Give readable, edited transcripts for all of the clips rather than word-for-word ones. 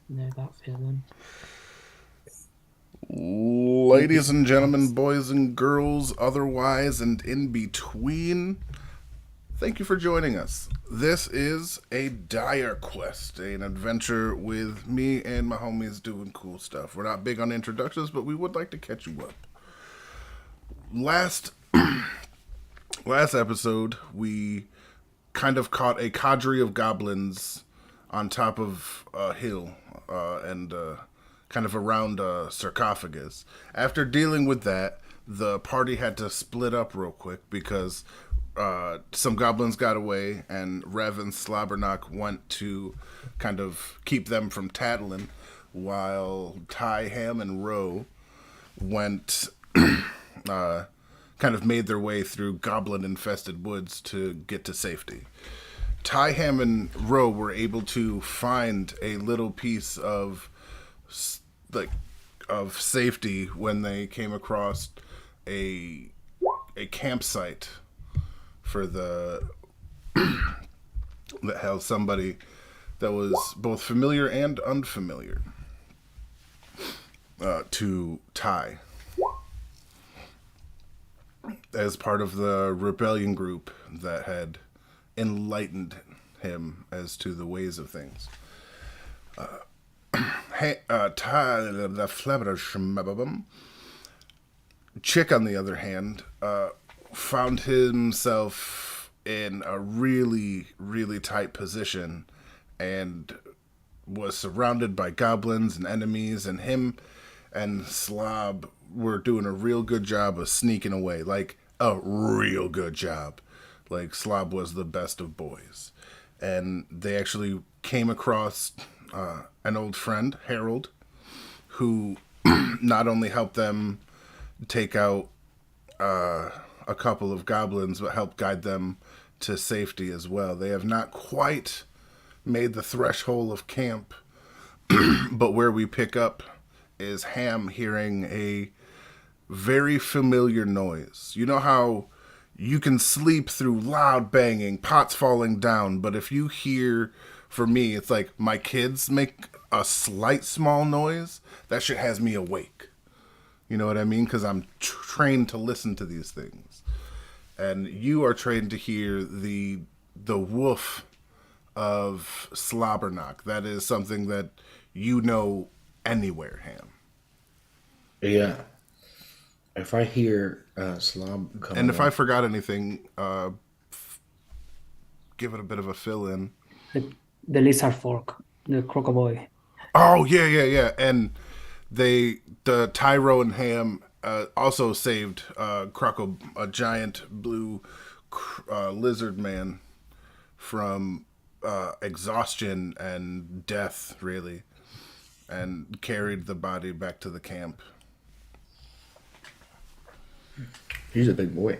know that feeling. Ladies and gentlemen, boys and girls, otherwise and in between, thank you for joining us. This is a dire quest, an adventure with me and my homies doing cool stuff. We're not big on introductions, but we would like to catch you up. Last last episode, we kind of caught a cadre of goblins on top of a hill and kind of around a sarcophagus. After dealing with that, the party had to split up real quick because some goblins got away, and Rev and Slobberknock went to kind of keep them from tattling, while Ty, Ham, and Roe went kind of made their way through goblin infested woods to get to safety. Ty, Ham, and Roe were able to find a little piece of like of safety when they came across a a campsite for the that held somebody that was both familiar and unfamiliar to Ty as part of the rebellion group that had enlightened him as to the ways of things. Ty the Flabbershmabum. Chick, on the other hand, found himself in a really, really tight position and was surrounded by goblins and enemies, and him and Slob were doing a real good job of sneaking away. Like, a real good job. Like, Slob was the best of boys. And they actually came across an old friend, Harold, who not only helped them take out a couple of goblins, but helped guide them to safety as well. They have not quite made the threshold of camp, but where we pick up is Ham hearing a very familiar noise. You know how you can sleep through loud banging, pots falling down, but if you hear, for me, it's like my kids make a slight small noise, that shit has me awake. You know what I mean? Because I'm trained to listen to these things, and you are trained to hear the woof of Slobberknock. That is something that you know anywhere, Ham. Yeah. If I hear slob And coming if I up, forgot anything, give it a bit of a fill in. The the lizard fork, the crocoboy. Oh yeah, yeah, yeah. And the Tyro and Ham also saved a giant blue lizard man from exhaustion and death, really, and carried the body back to the camp. he's a big boy.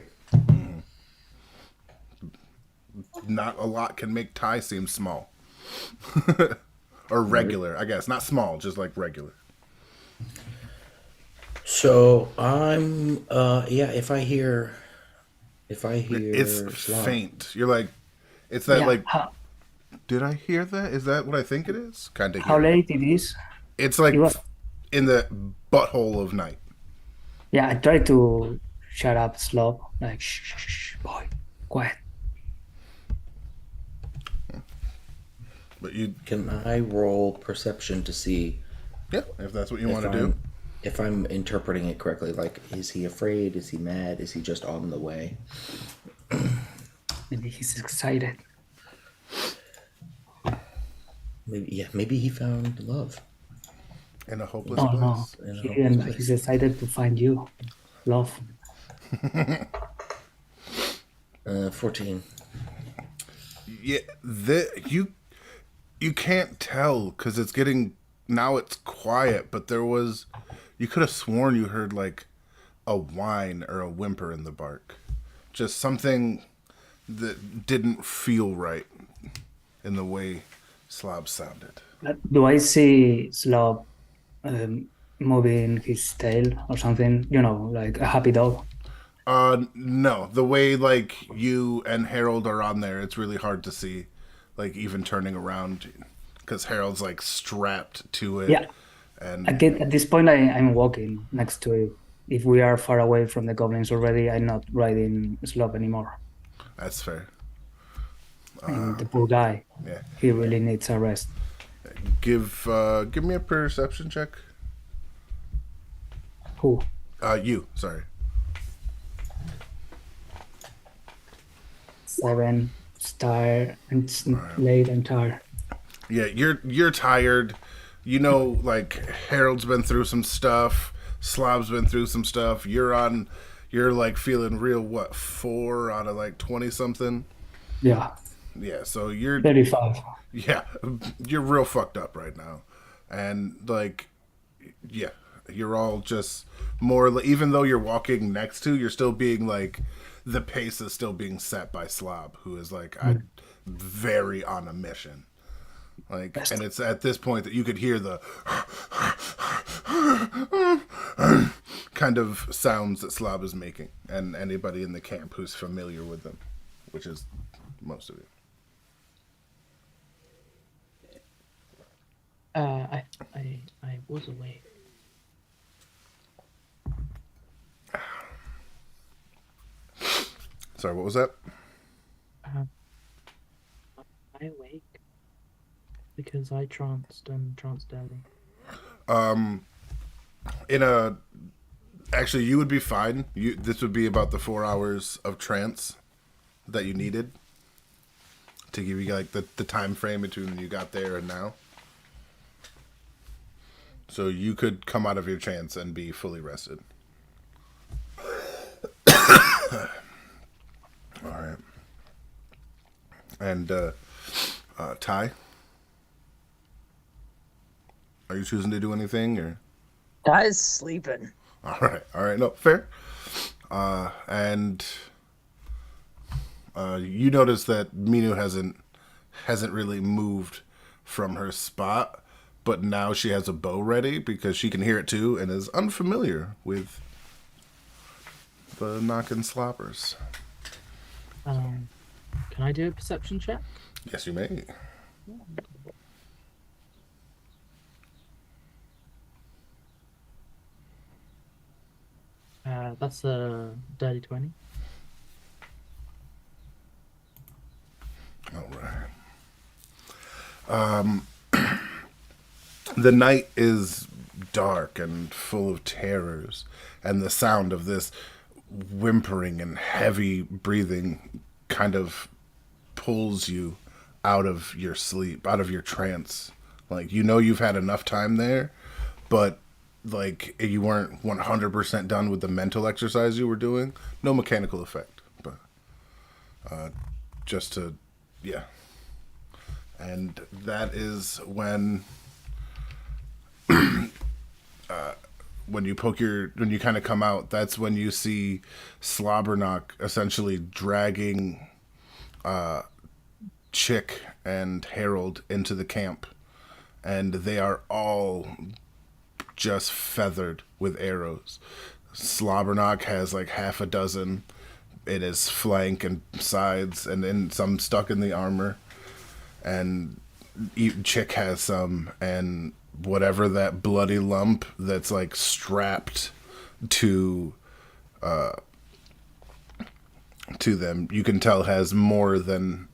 Not a lot can make Ty seem small or regular, I guess. Not small, just like regular. So I'm yeah, if I It's hear slob, faint. You're like, it's that Yeah, like, did I hear that? Is that what I think it is? Kind of how hear it. late it is? It's It like was. in the butthole of night. Yeah, I tried to shut up slow, like shh, boy, quiet. But you, can I roll perception to see yeah, if that's what you if want to do. I'm interpreting it correctly? Like, is he afraid? Is he mad? Is he just on the way? Maybe he's excited. Maybe yeah, maybe he found love In a hopeless Oh no, place. in a he hopeless didn't. He's place. excited to find you, love. 14. Yeah, you can't tell because it's getting now it's quiet. But you could have sworn you heard like a whine or a whimper in the bark, just something that didn't feel right in the way Slob sounded. Do I see Slob um, moving his tail or something? You know, like a happy dog. No, the way like you and Harold are on there, it's really hard to see, like even turning around, because Harold's like strapped to it, Yeah. and Again, at this point, I'm walking next to it. If we are far away from the goblins already, I'm not riding Slob anymore. that's fair. And the poor guy, Yeah, he really needs a rest. give me a perception check. Who? You, sorry. 7 star and it's late and tired. Yeah, you're tired. You know, like Harold's been through some stuff. Slob's been through some stuff. You're like feeling real. What 4 out of like 20 something? Yeah, Yeah, so you're 35. yeah, you're real fucked up right now, and like yeah, you're all just more. Even though you're walking next to, you're still being like the pace is still being set by Slob, who is like I very on a mission. Like, and it's at this point that you could hear the kind of sounds that Slob is making, and anybody in the camp who's familiar with them, which is most of it. I was awake. Sorry, what was that? I awake because I tranced and tranced early. In a actually, you would be fine. This would be about the 4 hours of trance that you needed to give you like the time frame between when you got there and now. So you could come out of your trance and be fully rested. All right. And Ty, are you choosing to do anything or? Guy's sleeping. All right. No, fair. And you notice that Minu hasn't really moved from her spot, but now she has a bow ready because she can hear it too and is unfamiliar with the knockin' sloppers. Can I do a perception check? Yes, you may. That's a dirty 20. All right. The night is dark and full of terrors, and the sound of this whimpering and heavy breathing kind of pulls you out of your sleep, out of your trance. Like, you know you've had enough time there, but like you weren't 100% done with the mental exercise you were doing. No mechanical effect, but just to, yeah. And that is when when you kind of come out, that's when you see Slobberknock essentially dragging Chick and Harold into the camp, and they are all just feathered with arrows. Slobberknock has like half a dozen in his flank and sides, and then some stuck in the armor, and Chick has some, and whatever that bloody lump that's like strapped to them, you can tell has more than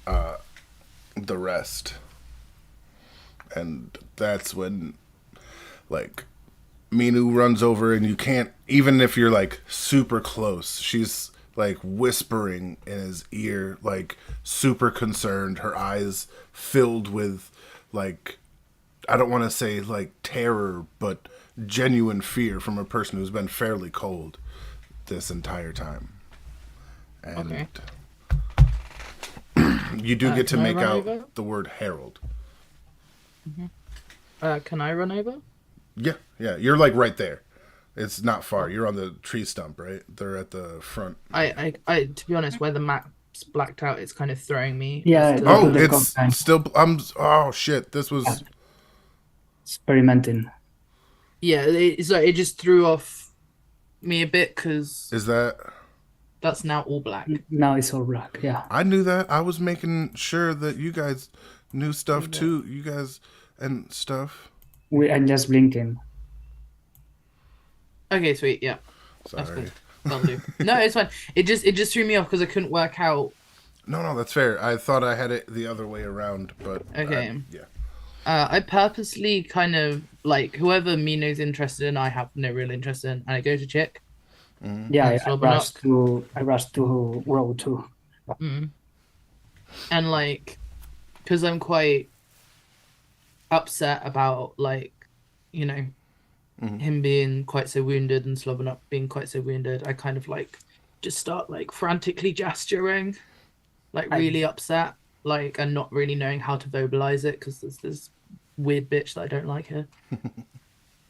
the rest. And that's when like Minu runs over, and you can't, even if you're like super close, she's like whispering in his ear, like super concerned, her eyes filled with like, I don't want to say like terror, but genuine fear from a person who's been fairly cold this entire time. And Okay. you do get to can I make run out over? the word Harold. Can I run over? Yeah, you're like right there. It's not far. You're on the tree stump, right? They're at the front. I to be honest, where the map's blacked out, it's kind of throwing me. Yeah, as to- Oh, the it's content. still. Oh shit! This was. Experimenting. yeah. It just threw off me a bit because Is that? that's now all black. Now it's all black. Yeah. I knew that. I was making sure that you guys new stuff too, you guys, and stuff. I'm just blinking. Okay, sweet. Yeah, that's cool. Sorry. That'll do. No, it's fine. It just threw me off because I couldn't work out. No, that's fair. I thought I had it the other way around, but Okay. yeah. I purposely kind of like whoever Mino's interested in, I have no real interest in, and I go to check. Yeah, And I Slobberknock. rushed to row 2. Mm. And like, because I'm quite upset about like, you know, him being quite so wounded and Slobberknock being quite so wounded, I kind of like just start like frantically gesturing, like really upset, like and not really knowing how to verbalize it because there's this weird bitch that I don't like here.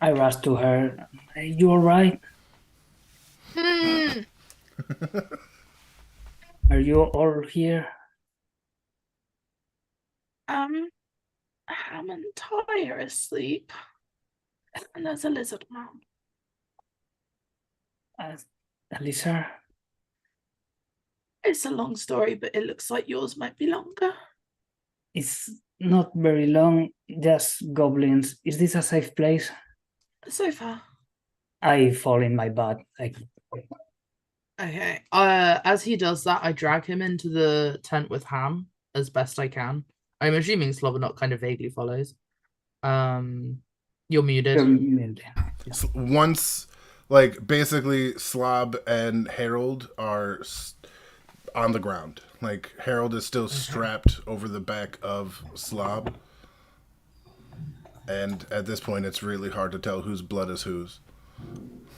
I rushed to her. "Hey, you all right? Are you all here?" I'm entire asleep, and there's a lizard man. Lisa, It's a long story, but it looks like yours might be longer. it's not very long, just goblins. Is this a safe place? So far. I fall in my butt. Okay. As he does that, I drag him into the tent with Ham as best I can. I'm assuming Slobberknock kind of vaguely follows. You're muted. Once, like, basically, Slob and Harold are on the ground. Like, Harold is still strapped over the back of Slob. And at this point, it's really hard to tell whose blood is whose.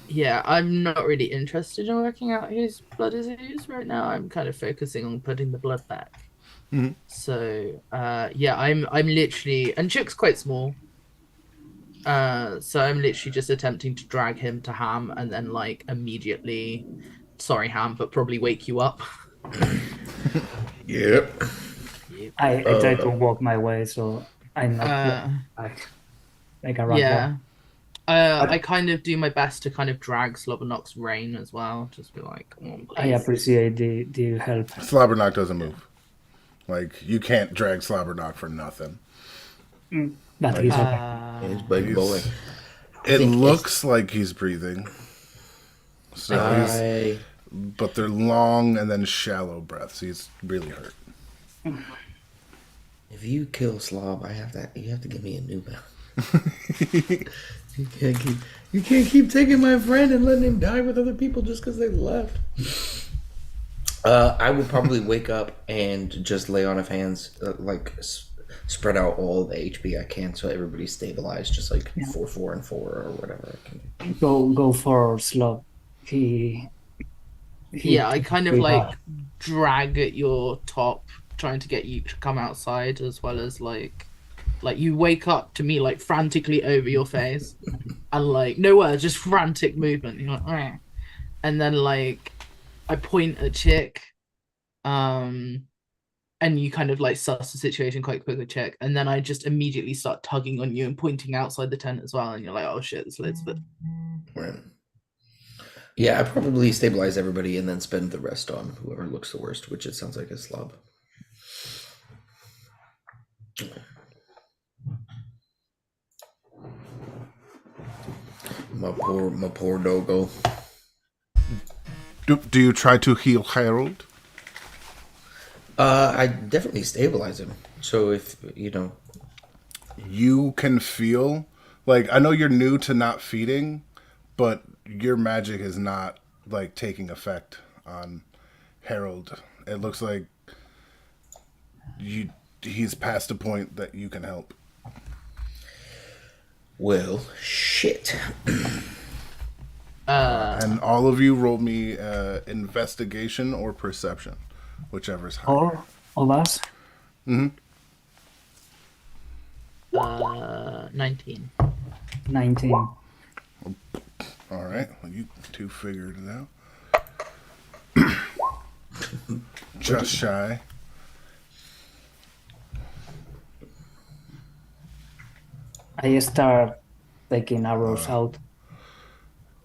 Yeah, I'm not really interested in working out whose blood is whose right now. I'm kind of focusing on putting the blood back. So, yeah, I'm literally, and Chick's quite small. So I'm literally just attempting to drag him to Ham and then like immediately, sorry Ham, but probably wake you up. Yep. I try to walk my way, so I'm not like a ragdoll. Yeah. I kind of do my best to kind of drag Slobberknock's rein as well. Just be like, come on, I please. appreciate the help. Slobberknock doesn't move. Like, you can't drag Slobberknock for nothing. But he's okay. He's big boy. It looks like he's breathing. So but they're long and then shallow breaths. He's really hurt. If you kill Slob, you have to give me a new one. You can't keep taking my friend and letting him die with other people just because they left. I would probably wake up and just lay on of hands, spread out all the HP I can so everybody's stabilized, just like 4, 4, and 4 or whatever I can do. Go for Slob. I kind of like drag at your top, trying to get you to come outside, as well as like you wake up to me like frantically over your face, and like no words, just frantic movement. You're like, "Rah." And then like I point at Chick, and you kind of like suss the situation quite quickly, Chick, and then I just immediately start tugging on you and pointing outside the tent as well, and you're like, oh shit, this lids, but. Right. Yeah, I probably stabilize everybody and then spend the rest on whoever looks the worst, which it sounds like is Slob. My poor doggo. Do you try to heal Harold? I definitely stabilize him. So if You can feel, like, I know you're new to not feeding, but your magic is not like taking effect on Harold. It looks like he's past a point that you can help. Well, shit. And all of you roll me investigation or perception, whichever's higher. All of us? 19. 19. All right, well, you two figured it out. Just shy. I start taking arrows out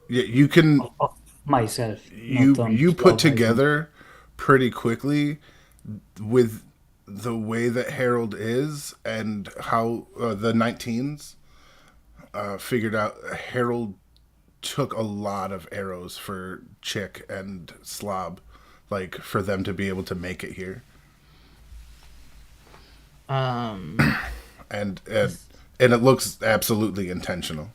Yeah, you can. of myself. You not on put Slob, I think. together pretty quickly with the way that Harold is and how the 19s figured out Harold took a lot of arrows for Chick and Slob, like for them to be able to make it here. Um, And it looks absolutely intentional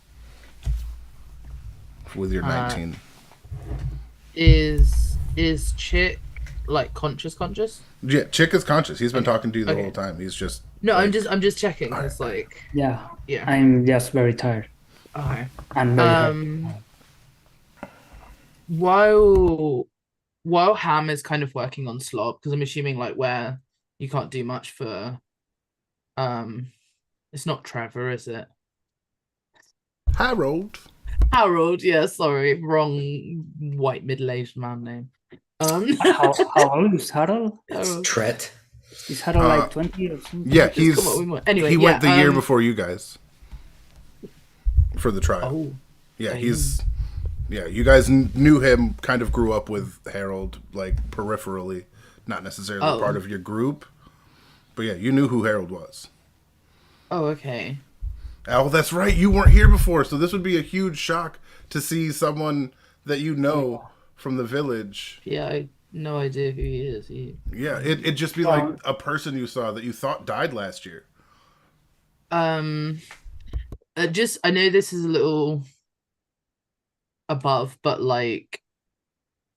with your 19. is Chick like conscious? Yeah, Chick is conscious. He's been talking to you the Okay. whole time. He's just No, like, I'm just checking. It's like Yeah, yeah. I'm just very tired Okay. and very hungry. While Ham is kind of working on Slob, because I'm assuming like where you can't do much for it's not Trevor, is it? Harold. Harold, yeah, sorry, wrong white middle-aged man name. How old is Harold? Harold. Tret. Is Harold like 20 or something? Yeah, Just come up with more- anyway, he yeah, went the year before you guys for the trial. Oh, Yeah, you guys knew him, kind of grew up with Harold, like peripherally, not necessarily Oh. part of your group. But yeah, you knew who Harold was. oh, okay. Oh, that's right. You weren't here before, so this would be a huge shock to see someone that you know from the village. Yeah, I no idea who he is. Yeah, it'd just be like a person you saw that you thought died last year. I know this is a little above, but like,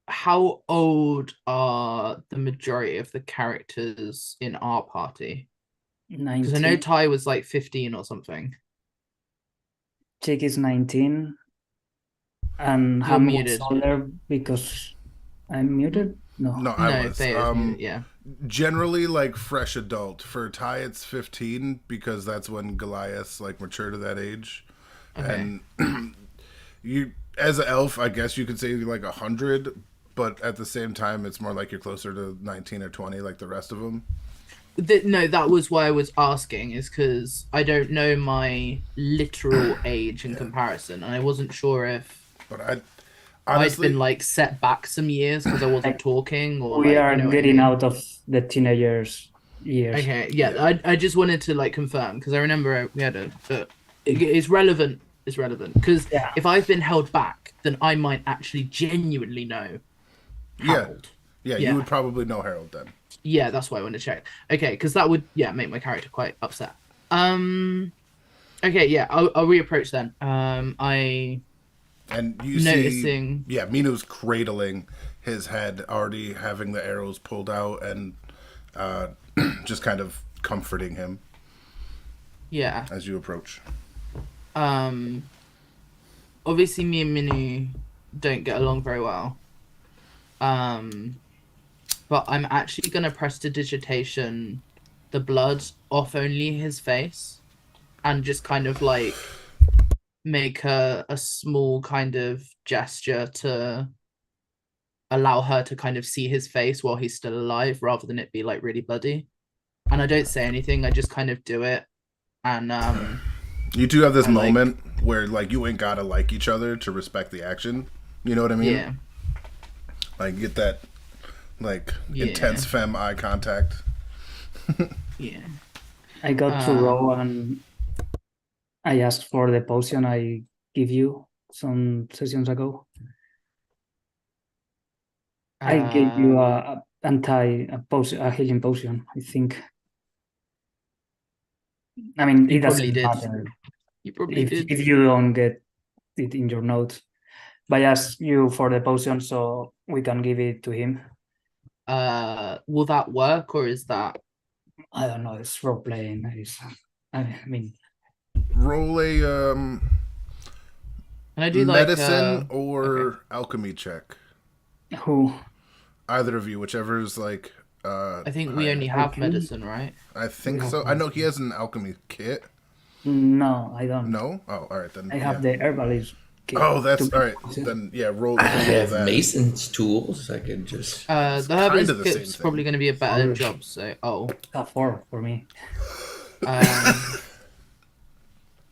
how old are the majority of the characters in our party? Because I know 19. Ty was like 15 or something. Chick is 19. And You're Ham was muted. older because I'm muted? No. No, I No, was. Thea is muted, yeah. Generally, like fresh adult. For Ty, it's 15 because that's when Goliath like matured to that age. Okay. And you, as an elf, I guess you could say you're like 100, but at the same time, it's more like you're closer to 19 or 20, like the rest of them. No, that was why I was asking, is because I don't know my literal age in comparison, and I wasn't sure if But I I'd honestly, been like set back some years because I wasn't talking, or We like, are you know what I getting mean? out of the teenagers years. Okay, yeah, I just wanted to like confirm because I remember we had it's relevant. It's relevant because Yeah. if I've been held back, then I might actually genuinely know Harold. yeah, Yeah. you would probably know Harold then. Yeah, that's why I want to check. Okay, because that would make my character quite upset. Okay, yeah, I'll reapproach then. And you Noticing- see, yeah, Minu's cradling his head, already having the arrows pulled out, and just kind of comforting him Yeah. as you approach. Obviously me and Minu don't get along very well. But I'm actually gonna prestidigitation the blood off only his face and just kind of like make a small kind of gesture to allow her to kind of see his face while he's still alive rather than it be like really bloody. And I don't say anything, I just kind of do it. And You do have this I like- moment where like you ain't gotta like each other to respect the action. You know what I mean? yeah. Like get that like Yeah. intense femme eye contact. Yeah. I got to row and I asked for the potion I give you some sessions ago. I gave you a potion, a healing potion, I think. I mean, You it probably doesn't did. matter You probably did. if you don't get it in your notes. But I asked you for the potion so we can give it to him. Will that work or is that I don't know, it's role playing. I mean, Roll a can I do like medicine or alchemy check. who? Either of you, whichever is like I think we higher. only have Okay. medicine, right? I think so. I know he has an alchemy kit. No, I don't. No? Oh, all right then. I have yeah. the herbalist. kit Oh, that's to- all right. Then yeah, roll. I roll have that. Mason's tools. I could just. The kinda herbalist the same kit's thing. probably going to be a better Oh. job. So, A 4 for me. um,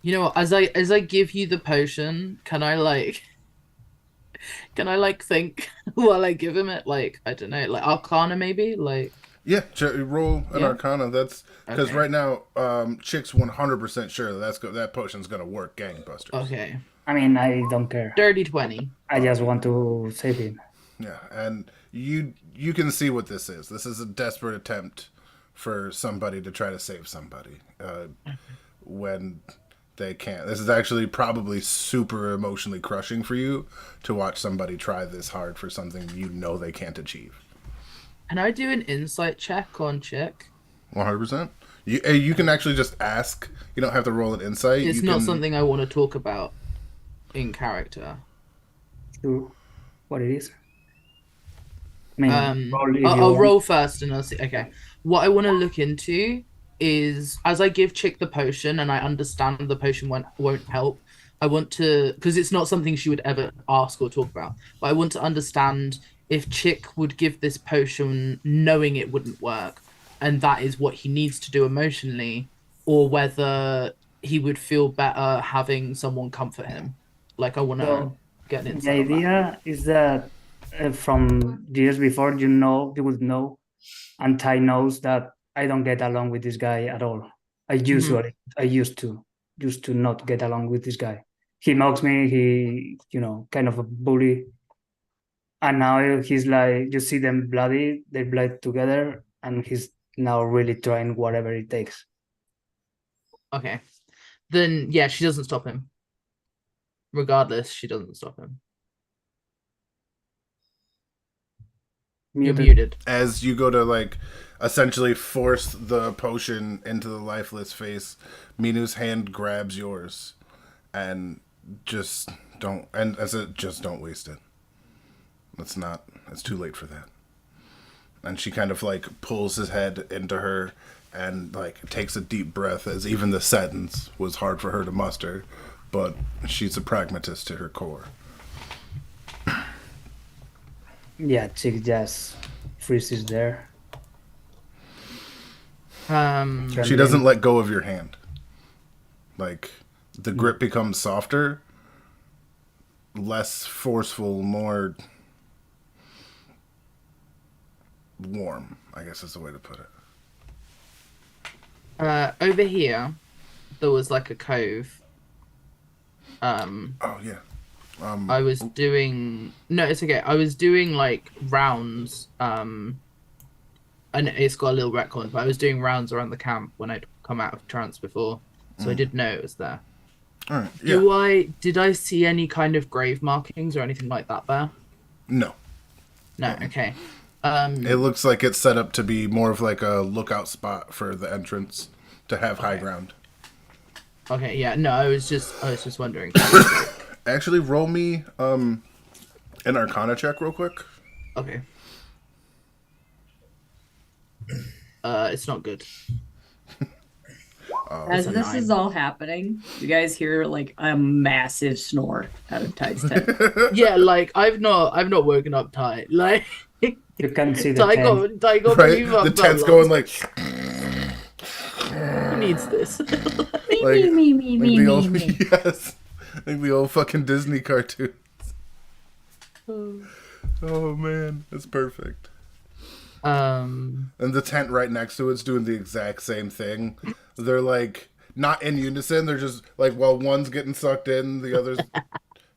you know what? As I give you the potion, can I like think while I give him it? Like I don't know, like Arcana maybe. Like Yeah, roll an Yeah? Arcana. That's because Okay. right now, Chick's 100% sure that potion's gonna work gangbusters. Okay. I mean, I don't care. Dirty 20. I just want to save him. Yeah, and you can see what this is. This is a desperate attempt for somebody to try to save somebody when they can't. This is actually probably super emotionally crushing for you to watch somebody try this hard for something you know they can't achieve. Can I do an insight check on Chick? 100%. You can actually just ask. You don't have to roll an insight. It's You not can- something I want to talk about in character. Sure. What it is. I mean, roll if you I'll want. roll first and I'll see. Okay. What I want to look into is as I give Chick the potion and I understand the potion won't help, I want to, because it's not something she would ever ask or talk about, but I want to understand if Chick would give this potion knowing it wouldn't work, and that is what he needs to do emotionally, or whether he would feel better having someone comfort him. Like, I want to So, get an The insight on that. idea is that from years before, you would know, and Ty knows that I don't get along with this guy at all. I used to not get along with this guy. He mocks me. He, kind of a bully. And now he's like, you see them bloody, they bled together, and he's now really trying whatever it takes. Okay. Then, yeah, she doesn't stop him. Regardless, she doesn't stop him. You're muted. As you go to essentially force the potion into the lifeless face, Minu's hand grabs yours, and just don't waste it. It's too late for that. And she kind of pulls his head into her and takes a deep breath, as even the sentence was hard for her to muster, but she's a pragmatist to her core. Yeah, Chick just freezes there. She doesn't let go of your hand. The grip becomes softer, less forceful, more warm, I guess is the way to put it. Over here, there was a cove. Oh, yeah. I was doing... No, it's okay. I was doing, rounds, and it's got a little retcon, but I was doing rounds around the camp when I'd come out of trance before, so I did know it was there. All right, yeah. Did I see any kind of grave markings or anything like that there? No. No, okay. It looks like it's set up to be more of a lookout spot for the entrance to have high ground. Okay, yeah, no, I was just wondering. Actually, roll me an Arcana check real quick. Okay. It's not good. As a this 9. is all happening, you guys hear a massive snore out of Ty's tent. Yeah, I've not woken up Ty. You can see the Ty tent. got Right? me up The that tent's long. going Who needs this? Me, the old yes, the old fucking Disney cartoons. Oh man, that's perfect. And the tent right next to it's doing the exact same thing. They're not in unison. They're just while one's getting sucked in, the other's.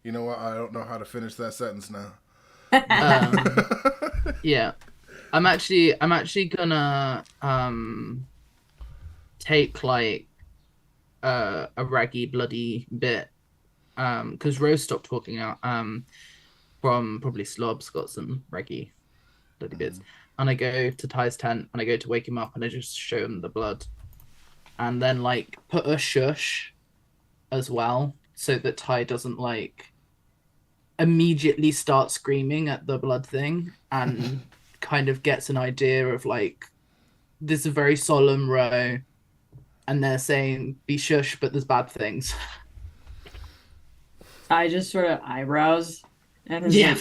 You know what? I don't know how to finish that sentence now. Yeah, I'm actually gonna take a raggy bloody bit because Rose stopped talking out from probably Slob's got some raggy bloody bits, and I go to Ty's tent and I go to wake him up and I just show him the blood, and then put a shush as well so that Ty doesn't immediately start screaming at the blood thing, and kind of gets an idea of this is a very solemn row and they're saying be shush but there's bad things. Ty just sort of eyebrows and is Yeah.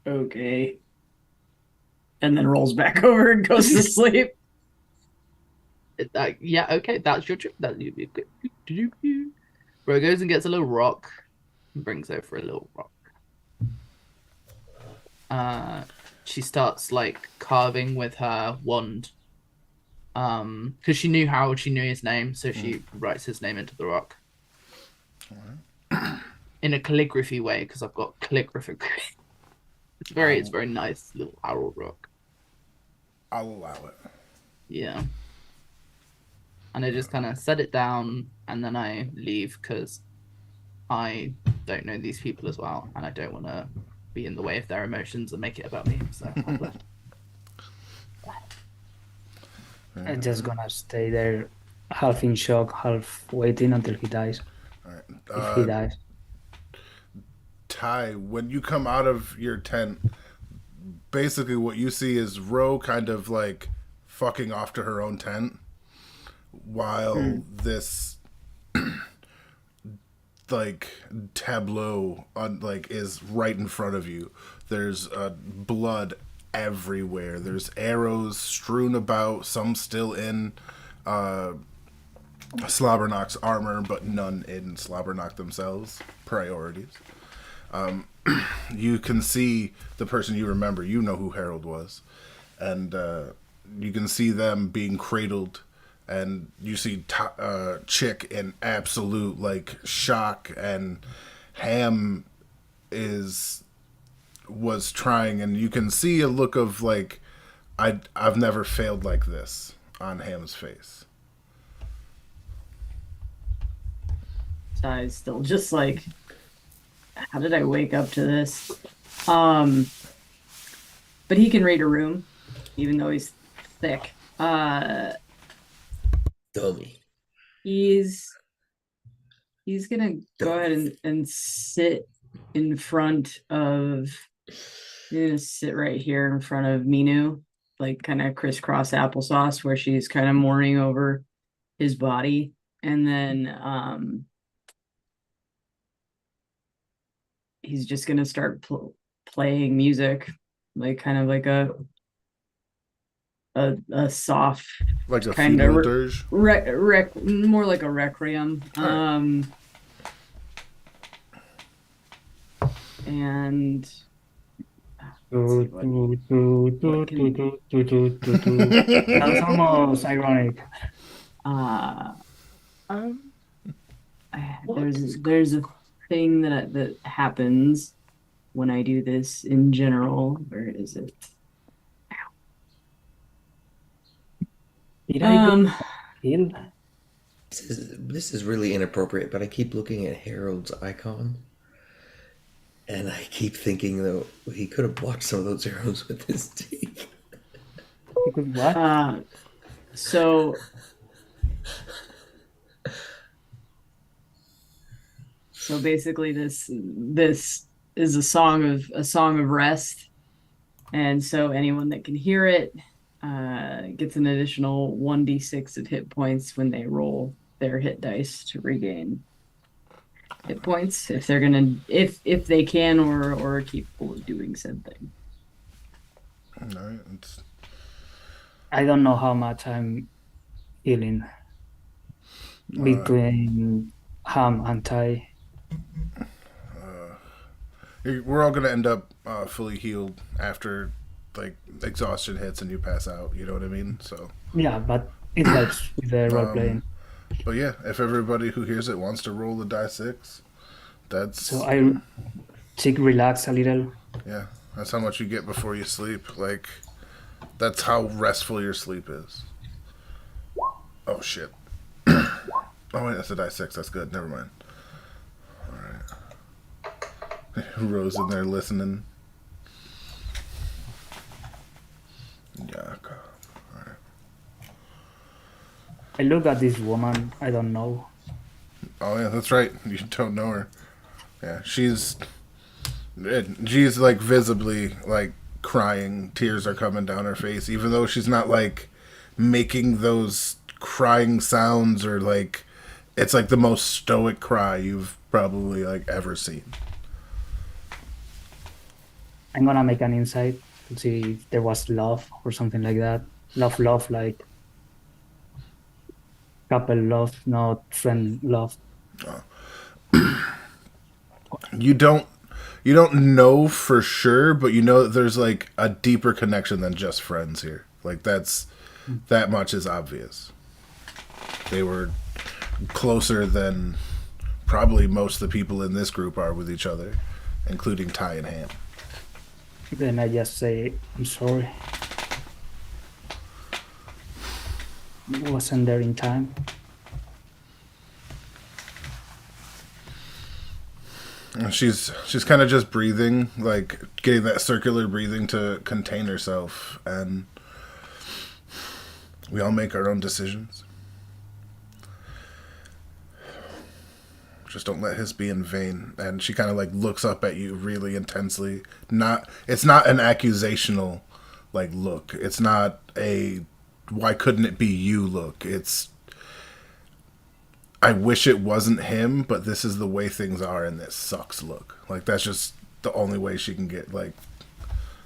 okay. And then rolls back over and goes to sleep. Yeah, okay, that's your trip. That you be good. Bro goes and gets a little rock and brings over a little rock. she starts like carving with her wand. Because she knew Harold, she knew his name, so she writes his name into the rock. In a calligraphy way, because I've got calligraphy. It's very nice little Harold rock. I'll allow it. Yeah. And I just kind of set it down, and then I leave because I don't know these people as well, and I don't want to be in the way of their emotions and make it about me. So I've left. I'm just gonna stay there, half in shock, half waiting until he dies. All right. If he dies. Ty, when you come out of your tent, basically what you see is Ro kind of like fucking off to her own tent while this like tableau is right in front of you. There's blood everywhere. There's arrows strewn about, some still in Slobberknock's armor, but none in Slobberknock themselves. Priorities. You can see the person you remember. You know who Harold was. And you can see them being cradled. And you see Chick in absolute, like, shock. And Ham was trying. And you can see a look of, like, I've never failed like this on Ham's face. I still just like, how did I wake up to this? But he can read a room, even though he's thick. Dummy. He's gonna go ahead and sit in front of. He's gonna sit right here in front of Minu, like kind of crisscross applesauce, where she's kind of mourning over his body, and then he's just gonna start playing music, like kind of like a soft, Like a kind funeral of dirge? more like a requiem. Right. And That's almost ironic. There's a thing that happens when I do this in general. Where is it? Did I go heal? This is really inappropriate, but I keep looking at Harold's icon. And I keep thinking, though, he could have blocked some of those arrows with his teeth. Because what? So basically this is a song of rest, and so anyone that can hear it gets an additional 1d6 of hit points when they roll their hit dice to regain hit points if they're gonna if they can or are capable of doing said thing. All right. I don't know how much I'm healing between Ham and Ty. We're all gonna end up fully healed after like exhaustion hits and you pass out. You know what I mean? So Yeah, but it helps with the role playing. but yeah, if everybody who hears it wants to roll the die 6, that's So I relax a little. yeah, that's how much you get before you sleep. Like that's how restful your sleep is. Oh shit. Oh wait, that's a die 6. That's good. Never mind. All right. Rose in there listening. Yeah. All right. I look at this woman. I don't know. Oh yeah, that's right. You don't know her. Yeah, she's like visibly like crying. Tears are coming down her face, even though she's not like making those crying sounds or like it's like the most stoic cry you've probably like ever seen. I'm gonna make an insight to see if there was love or something like that. Love, like couple love, not friend love. You don't you don't know for sure, but you know that there's like a deeper connection than just friends here. Like that much is obvious. They were closer than probably most of the people in this group are with each other, including Ty and Ham. Then I just say, I'm sorry. Wasn't there in time. And she's kind of just breathing, like getting that circular breathing to contain herself, and we all make our own decisions. Just don't let his be in vain. And she kind of like looks up at you really intensely. It's not an accusational like look. It's not a why couldn't it be you look. It's I wish it wasn't him, but this is the way things are and this sucks look. Like that's just the only way she can get like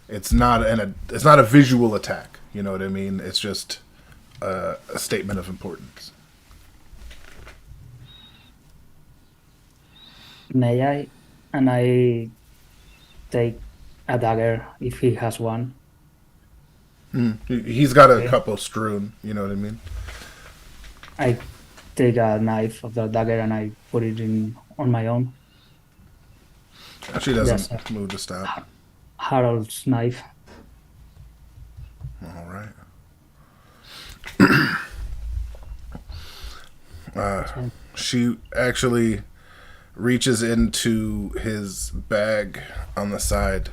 it's not a visual attack, you know what I mean? It's just a statement of importance. May I? And I take a dagger if he has one. He's got a couple strewn, you know what I mean? I take a knife of the dagger and I put it on my own. She doesn't Yes, move to stop. Harold's knife. All right. She actually reaches into his bag on the side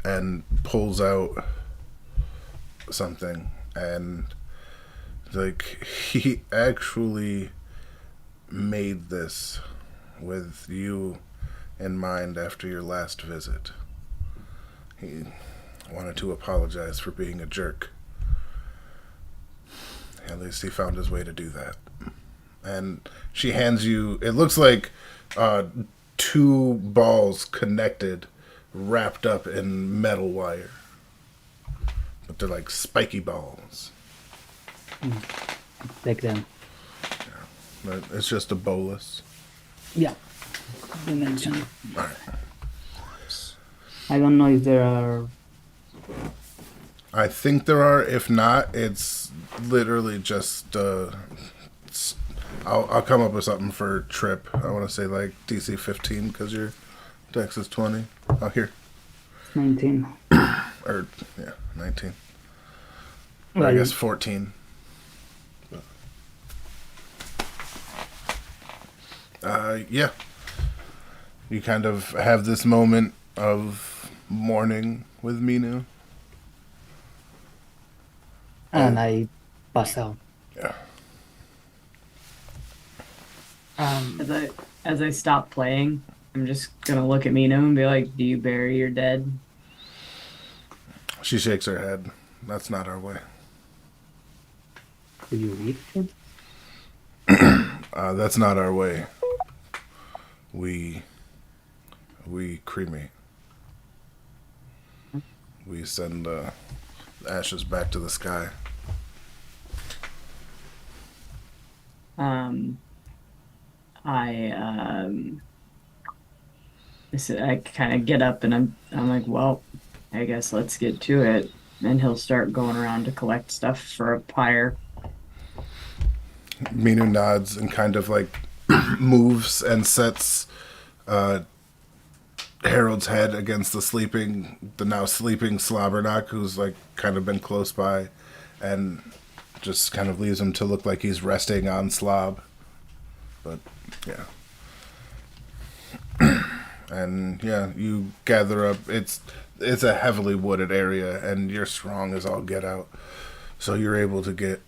and pulls out something, and like he actually made this with you in mind after your last visit. He wanted to apologize for being a jerk. At least he found his way to do that. And she hands you, it looks like two balls connected, wrapped up in metal wire. But they're like spiky balls. Take them. But it's just a bolus. Yeah. You mentioned it. All right. I don't know if there are. I think there are. If not, it's literally just. I'll come up with something for Trip. I want to say like DC 15 because your dex is 20. Oh, here. 19. Or, yeah, 19. Well, I guess 14. Yeah. You kind of have this moment of mourning with Minu. And I pass out. Yeah. As I stop playing, I'm just gonna look at Mino and be like, "Do you bury your dead?" She shakes her head. That's not our way. Do you eat it? That's not our way. We cremate. We send the ashes back to the sky. I kind of get up and I'm like, well, I guess let's get to it. And he'll start going around to collect stuff for a pyre. Minu nods and kind of like moves and sets Harold's head against the now sleeping Slobberknock, who's like kind of been close by, and just kind of leaves him to look like he's resting on Slob. But yeah. And yeah, you gather up. It's a heavily wooded area, and you're strong as all get out. So you're able to get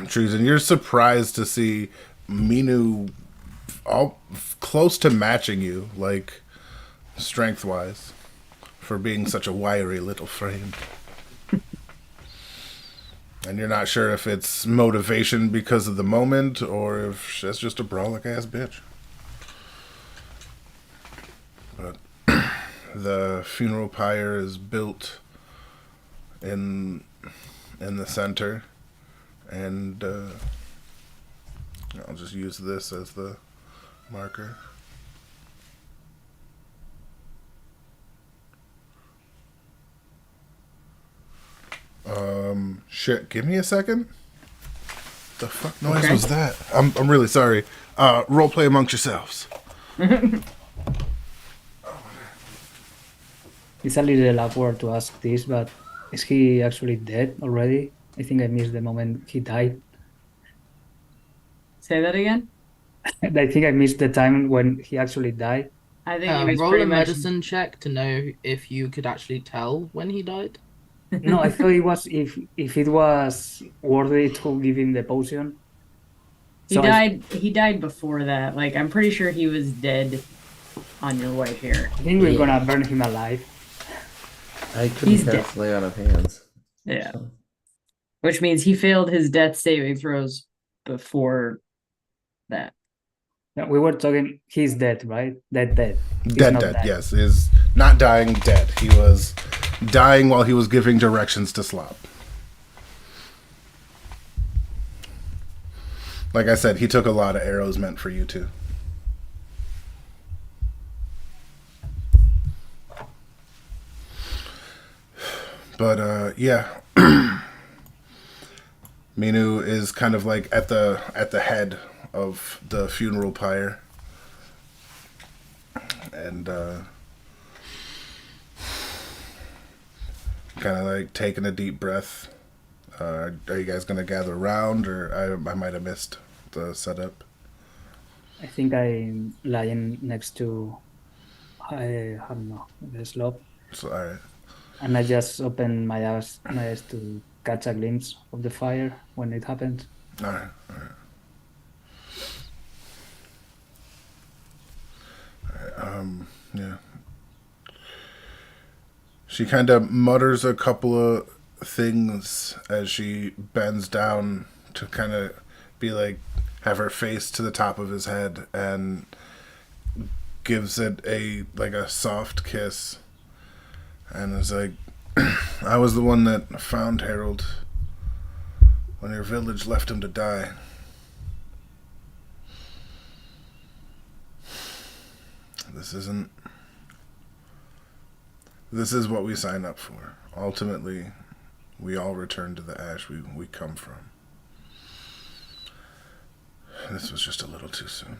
trees, and you're surprised to see Minu all close to matching you, like strength-wise, for being such a wiry little frame. And you're not sure if it's motivation because of the moment, or if she's just a brawlic-ass bitch. But the funeral pyre is built in the center, and I'll just use this as the marker. Shit, give me a second. The fuck noise Okay. was that? I'm really sorry. Role play amongst yourselves. It's a little awkward to ask this, but is he actually dead already? I think I missed the moment he died. Say that again. I think I missed the time when he actually died. I think he was Roll pretty a much. medicine check to know if you could actually tell when he died. No, I thought it was if it was worthy to give him the potion. He So died. He died before that. Like I'm pretty sure he was dead on your way here. I think we're Yeah. gonna burn him alive. I couldn't He's cast Lay on of Hands. Yeah. Which means he failed his death saving throws before that. Yeah, we were talking. He's dead, right? Dead. He's Dead, not dead. dead. Yes, is not dying. Dead. He was dying while he was giving directions to Slop. Like I said, he took a lot of arrows meant for you too. But yeah, Minu is kind of like at the head of the funeral pyre, and kind of like taking a deep breath. Are you guys gonna gather around, or I might have missed the setup? I think I'm lying next to. I don't know the slope, So all right. and I just open my eyes to catch a glimpse of the fire when it happened. All right, all right. Yeah. She kind of mutters a couple of things as she bends down to kind of be like, have her face to the top of his head, and gives it a soft kiss, and is like, I was the one that found Harold when your village left him to die. This is what we sign up for. Ultimately, we all return to the ash we come from. This was just a little too soon.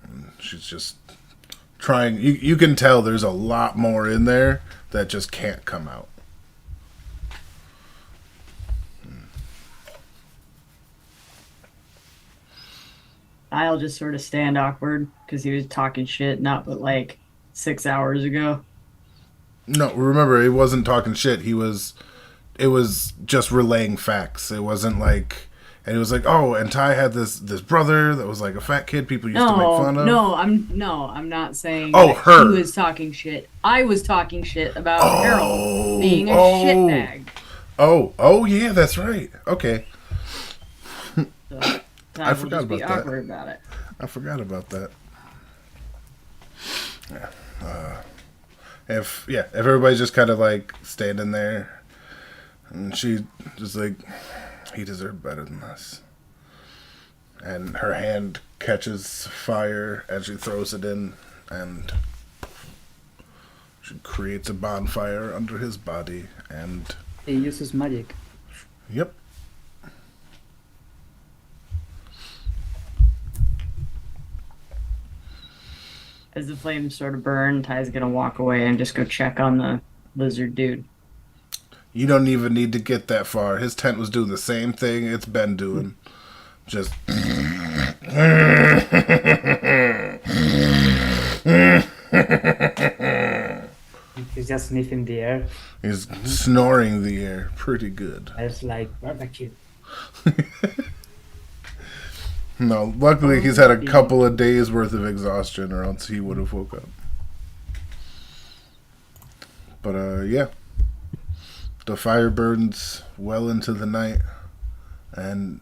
And she's just trying. You can tell there's a lot more in there that just can't come out. I'll just sort of stand awkward because he was talking shit not but like 6 hours ago. No, remember, he wasn't talking shit. It was just relaying facts. It wasn't like, and he was like, oh, and Ty had this brother that was like a fat kid people used to make fun of. I'm not saying Oh, that her. he was talking shit. I was talking shit about Harold being a shitbag. Oh, yeah, that's right. Okay. So, I forgot just be about that. awkward about it. I forgot about that. Yeah. If everybody's just kind of like standing there, and she just like, he deserved better than this. And her hand catches fire as she throws it in, and she creates a bonfire under his body, and He uses magic. yep. As the flames sort of burn, Ty's gonna walk away and just go check on the lizard dude. You don't even need to get that far. His tent was doing the same thing it's been doing. Just He's just sniffing the air. he's snoring the air pretty good. It's like barbecue. No, luckily he's had a couple of days worth of exhaustion, or else he would have woke up. But yeah, the fire burns well into the night, and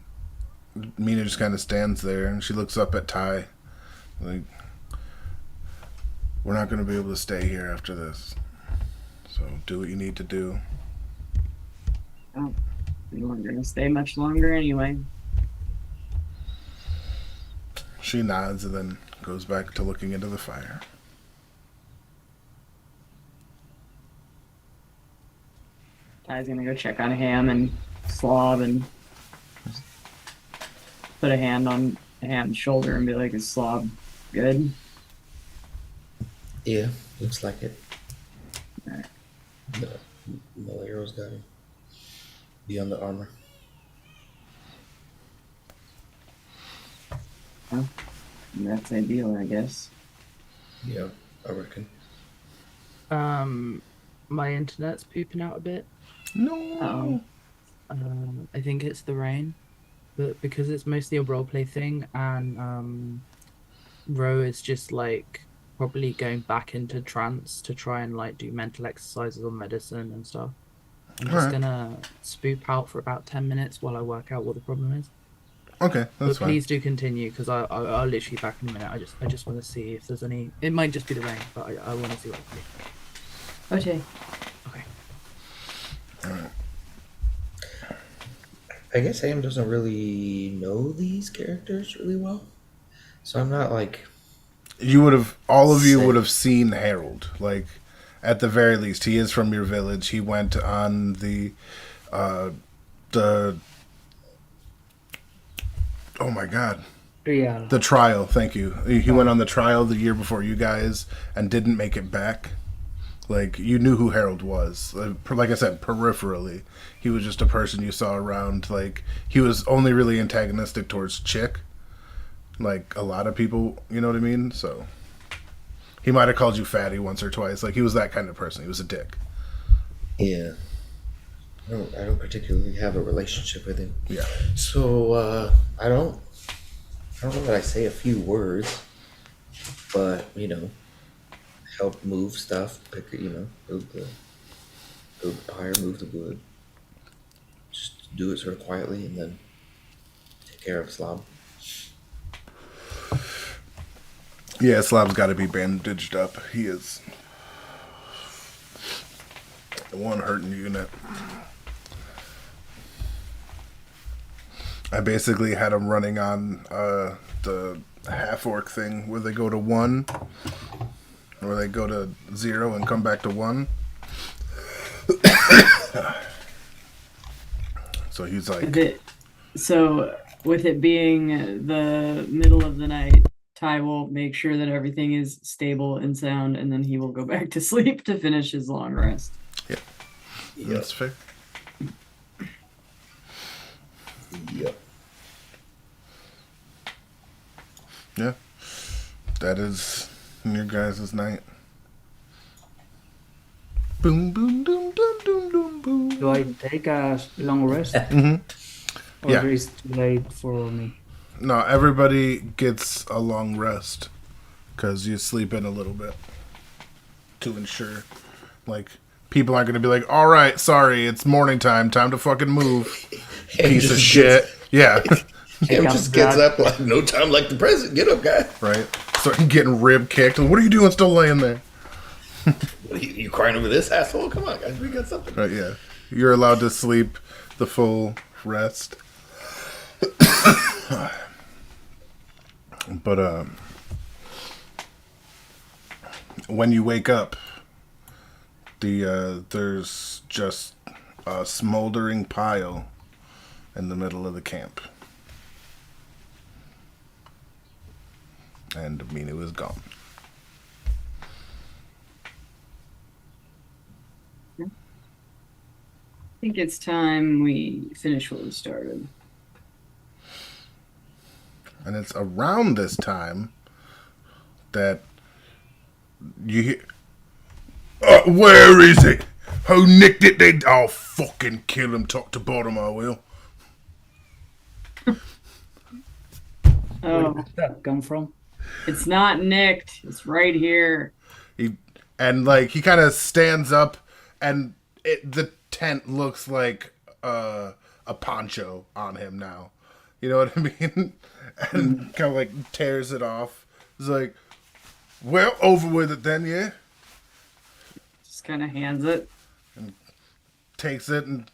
Mina just kind of stands there, and she looks up at Ty, like, we're not going to be able to stay here after this, so do what you need to do. Oh, we weren't gonna stay much longer anyway. She nods and then goes back to looking into the fire. Ty's gonna go check on Ham and Slob and put a hand on Ham's shoulder and be like, "Is Slob good?" Yeah, looks like it. Alright. The Malero's got him. Beyond the armor. Well, that's ideal, I guess. Yeah, I reckon. My internet's pooping out a bit. No. I think it's the rain, but because it's mostly a roleplay thing, and Ro is just like probably going back into trance to try and like do mental exercises on medicine and stuff. I'm just Alright. gonna spoop out for about 10 minutes while I work out what the problem is. Okay, But that's fine. please do continue because I'll literally be back in a minute. I just want to see if there's any. It might just be the rain, but I want to see what I can do. Okay. Okay. I guess Ham doesn't really know these characters really well. So I'm not like. All of you Sick. would have seen Harold. Like, at the very least, he is from your village. He went on the oh my god. Real. The trial, thank you. He went on the trial the year before you guys and didn't make it back. Like, you knew who Harold was. Like I said, peripherally. He was just a person you saw around. Like, he was only really antagonistic towards Chick. Like, a lot of people, you know what I mean? So, he might have called you fatty once or twice. Like, he was that kind of person. He was a dick. Yeah. I don't particularly have a relationship with him. Yeah. So I don't know that I say a few words, but help move stuff, build the pyre, move the wood. Just do it sort of quietly and then take care of Slob. Yeah, Slob's got to be bandaged up. He is the one hurting unit. I basically had him running on the half-orc thing where they go to 1, where they go to 0 and come back to 1. So he's like... With it being the middle of the night, Ty will make sure that everything is stable and sound, and then he will go back to sleep to finish his long rest. Yeah. That's fair. Yep. Yeah. That is your guys' night. Boom, boom, doom, doom, doom, doom, boom. Do I take a long rest? Or Yeah. is it too late for me? No, everybody gets a long rest because you sleep in a little bit to ensure, like, people aren't going to be like, all right, sorry, it's morning time to fucking move, piece of shit. Yeah, Ham just gets up like no time like the present. Get up, guy. right. So getting rib kicked. What are you doing still laying there? You crying over this asshole? Come on, guys, we got something. Right, yeah. You're allowed to sleep the full rest. But when you wake up, there's just a smoldering pile in the middle of the camp, and Minu is gone. I think it's time we finish what we started. And it's around this time that you hear, where is it? Who nicked it? I'll fucking kill him top to bottom, I will. Where Oh, did that come from? it's not nicked. It's right here. He kind of stands up, and the tent looks like a poncho on him now. You know what I mean? And kind of like tears it off. He's like, well, over with it then, yeah? Just kind of hands it. Takes it, and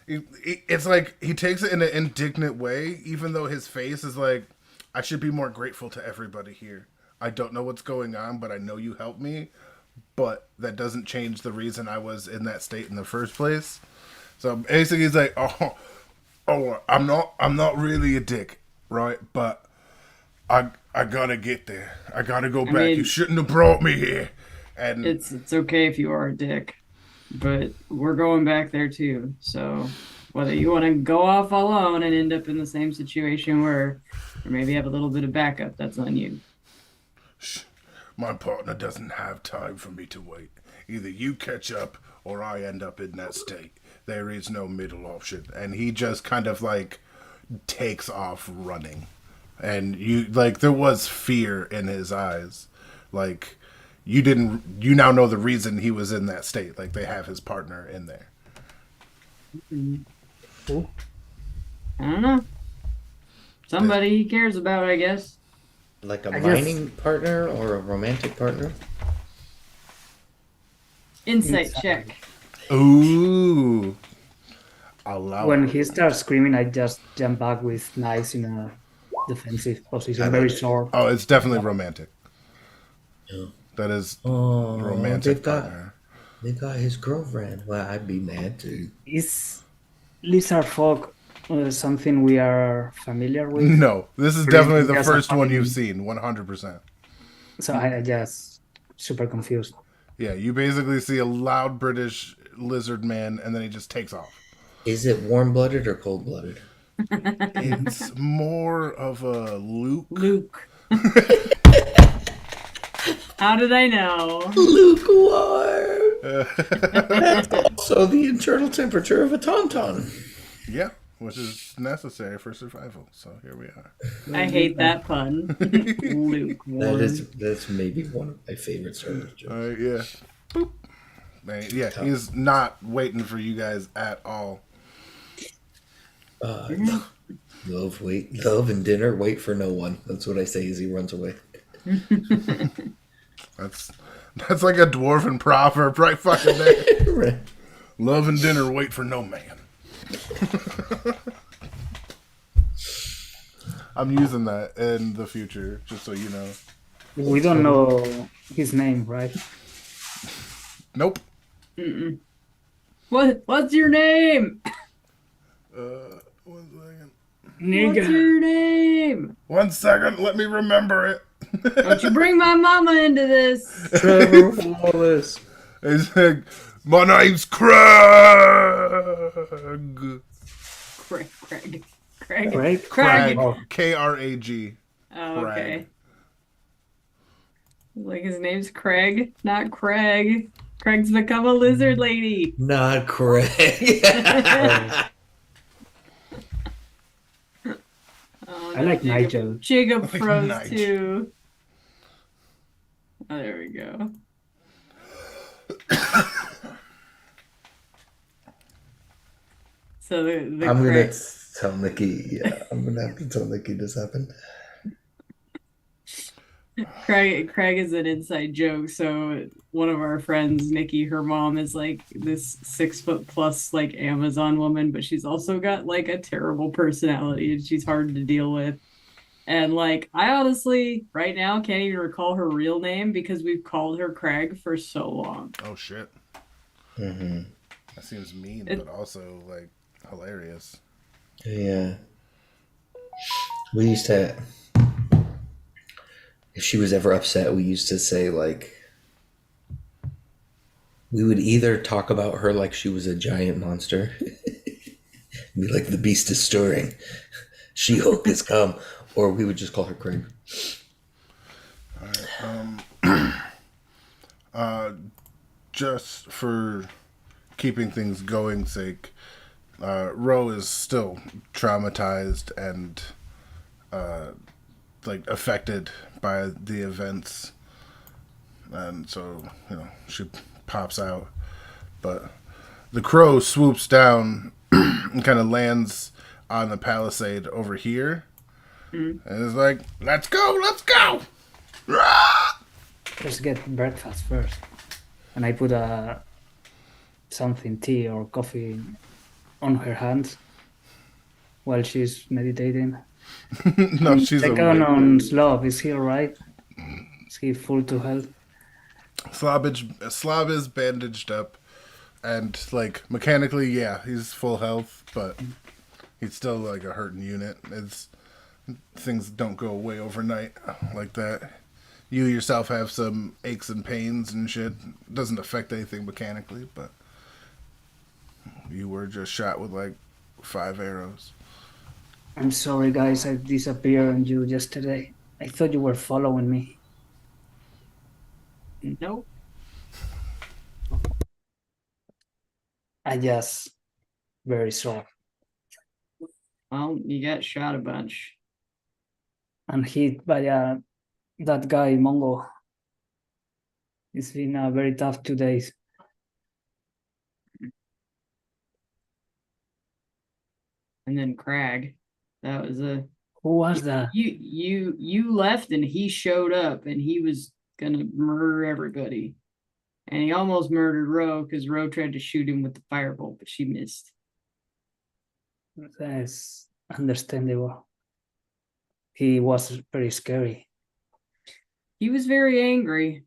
it's like he takes it in an indignant way, even though his face is like, I should be more grateful to everybody here. I don't know what's going on, but I know you helped me. But that doesn't change the reason I was in that state in the first place. So basically, he's like, I'm not really a dick, right? But I gotta get there. I gotta go back. mean- You shouldn't have brought me here. And It's okay if you are a dick, but we're going back there too. So whether you want to go off alone and end up in the same situation or maybe have a little bit of backup, that's on you. my partner doesn't have time for me to wait. Either you catch up or I end up in that state. There is no middle option. And he just kind of like takes off running. And you like there was fear in his eyes. Like you now know the reason he was in that state. Like they have his partner in there. I don't know. Somebody he cares about, I guess. Like a I guess- mining partner or a romantic partner? Insight check. Ooh. Allow When it. he starts screaming, I just jump back with knives in a defensive position, very short. Oh, it's definitely romantic. Yeah. That is Oh, romantic partner. they got his girlfriend. Well, I'd be mad too. Is lizard folk something we are familiar with? No, this is Really? definitely the That's a first one funny- you've seen, 100%. So I just super confused. Yeah, you basically see a loud British lizard man, and then he just takes off. Is it warm-blooded or cold-blooded? It's more of a Luke. Luke. How did I know? Lukewarm. That's also the internal temperature of a tauntaun. Yeah, which is necessary for survival. So here we are. I hate that pun. Luke. That's maybe one of my favorite Star Wars jokes. All right, yeah. Boop. Man, yeah, he's not waiting for you guys at all. Love and dinner, wait for no one. That's what I say as he runs away. That's like a dwarven proverb right fucking there. Right. Love and dinner, wait for no man. I'm using that in the future, just so you know. We don't know his name, right? Nope. What's your name? 1 second. What's Nigga. your name? 1 second, let me remember it. Don't you bring my mama into this. Trevor Wallace. It's like, my name's Craig. Craig. Craig? Craig. Oh. Krag. Oh, okay. Craig. Like his name's Craig, not Craig. Craig's become a lizard lady. Not Craig. Oh, I like Nigel. Jacob like froze Nigel. too. Oh, there we go. So the I'm gonna Craig, tell Nikki. Yeah, I'm gonna have to tell Nikki this happened. Craig is an inside joke. So one of our friends, Nikki, her mom is like this 6 foot+ like Amazon woman, but she's also got like a terrible personality and she's hard to deal with. And like I honestly right now can't even recall her real name because we've called her Craig for so long. Oh shit. Mm-hmm. That seems mean, It- but also like hilarious. Yeah. We used to. If she was ever upset, we used to say like. We would either talk about her like she was a giant monster, be like the beast is stirring, She-Hulk has come, or we would just call her Craig. Just for keeping things going sake, Ro is still traumatized and like affected by the events, and so she pops out. But the crow swoops down and kind of lands on the palisade over here, and is like, "Let's go, let's go!" Rah! Let's get breakfast first. And I put something, tea or coffee, on her hands while she's meditating. No, she's Check awake. on Slav. Is he alright? Is he full to health? Slav is bandaged up. And like mechanically, yeah, he's full health, but he's still like a hurting unit. It's things don't go away overnight like that. You yourself have some aches and pains and shit. Doesn't affect anything mechanically, but you were just shot with like 5 arrows. I'm sorry, guys. I disappeared on you yesterday. I thought you were following me. Nope. I just very sorry. Well, you got shot a bunch. And hit by that guy Mongo. It's been a very tough 2 days. And then Crag. That was a Who was that? you left and he showed up and he was gonna murder everybody. And he almost murdered Ro because Ro tried to shoot him with the firebolt, but she missed. That's understandable. He was very scary. He was very angry.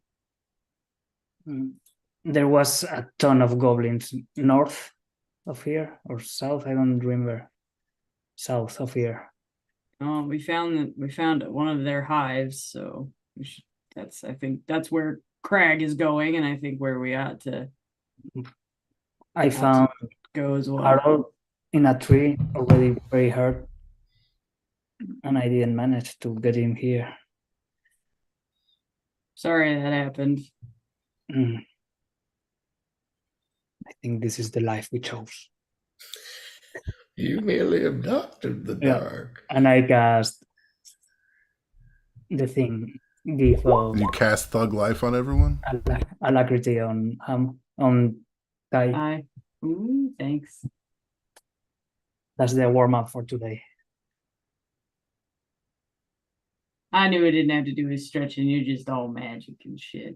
There was a ton of goblins north of here or south. I don't remember. South of here. We found one of their hives, so I think that's where Crag is going, and I think where we ought to I found go as well. Harold in a tree, already very hurt, and I didn't manage to get him here. Sorry that happened. I think this is the life we chose. You merely adopted the Yeah. dark. And I cast the thing, give of You cast Thug Life on everyone? alacrity on Kai. Ooh, thanks. That's the warm up for today. I knew it didn't have to do with stretching. You're just all magic and shit.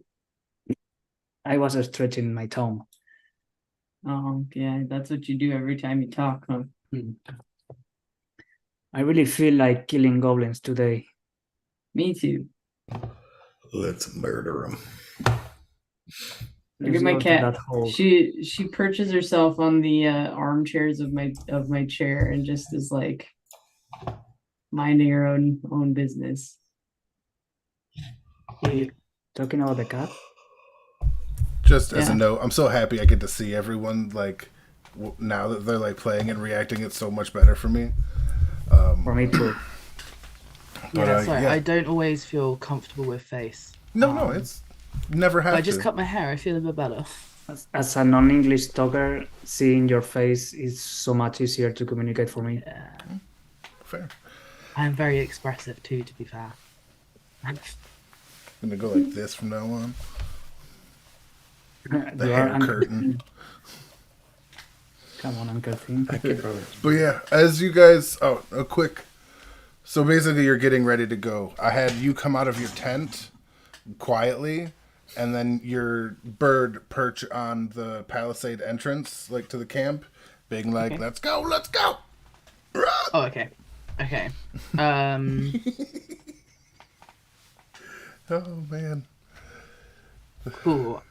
I was stretching my tongue. Oh, yeah, that's what you do every time you talk, huh? I really feel like killing goblins today. Me too. Let's murder him. Look Let's at my go to cat. that hole. She perches herself on the armchairs of my chair and just is like minding her own business. You talking about the cat? Just as Yeah. a note, I'm so happy I get to see everyone like now that they're like playing and reacting. It's so much better for me. For me too. But, Yeah, sorry, yeah. I don't always feel comfortable with face. No, it's never But have I just to. cut my hair, I feel a bit better. As a non-English talker, seeing your face is so much easier to communicate for me. Yeah. Fair. I'm very expressive too, to be fair. I'm gonna go like this from now on. The You hair are Uncle curtain. Finn. Come on, Uncle Finn. I could probably. But yeah, as you guys, a quick. So basically, you're getting ready to go. I had you come out of your tent quietly, and then your bird perch on the palisade entrance, like to the camp, being like, Okay. "Let's go, let's go!" Oh, okay. Okay. Oh man, Cool.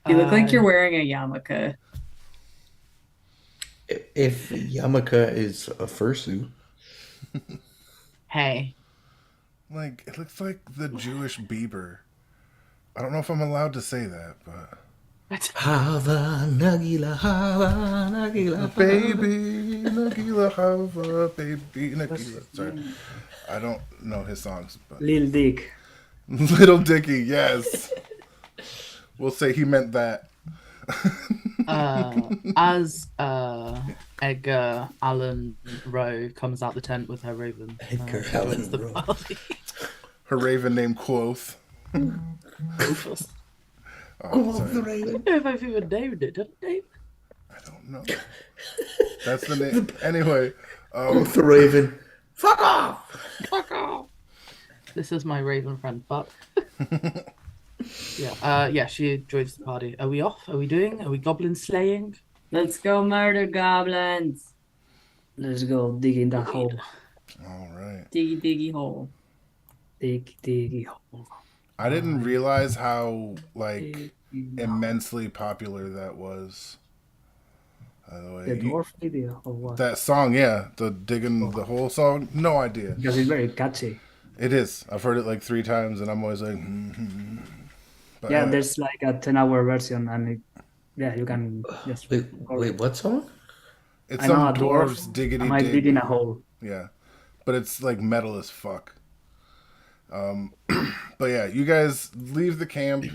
You look like you're Uh, wearing a yarmulke. If Yamaka is a fursuit, Hey. like it looks like the Jewish Bieber. I don't know if I'm allowed to say that, but What? Hava Nagila, Hava Nagila, baby Nagila Hava, baby Nagila. Sorry, I don't know his songs, but Lil Dick. Little Dicky, yes. We'll say he meant that. As Edgar Allan Rowe comes out the tent with her raven, Edgar joins Allan the Rowe. party. Her raven named Quoth. I Oh, sorry. don't know if I've even named it, did I name it? I don't know. That's the name. Anyway, Oath the Raven. Fuck off! Fuck off! This is my raven friend, Buck. Yeah, she joins the party. Are we off? Are we goblin slaying? Let's go murder goblins. Let's go dig in that hole. all right. Diggy diggy hole. Dig, diggy hole. I didn't realize how like immensely popular that was. By the way, The dwarf video or what? that song, yeah, the digging the whole song. No idea. Because it's very catchy. It is. I've heard it like 3 times, and I'm always like, But Yeah, there's like a 10-hour version, and yeah, you can just. Wait, what song? it's I know some a dwarf. dwarves diggity Am I dig. digging a hole? Yeah, but it's like metal as fuck. But yeah, you guys leave the camp,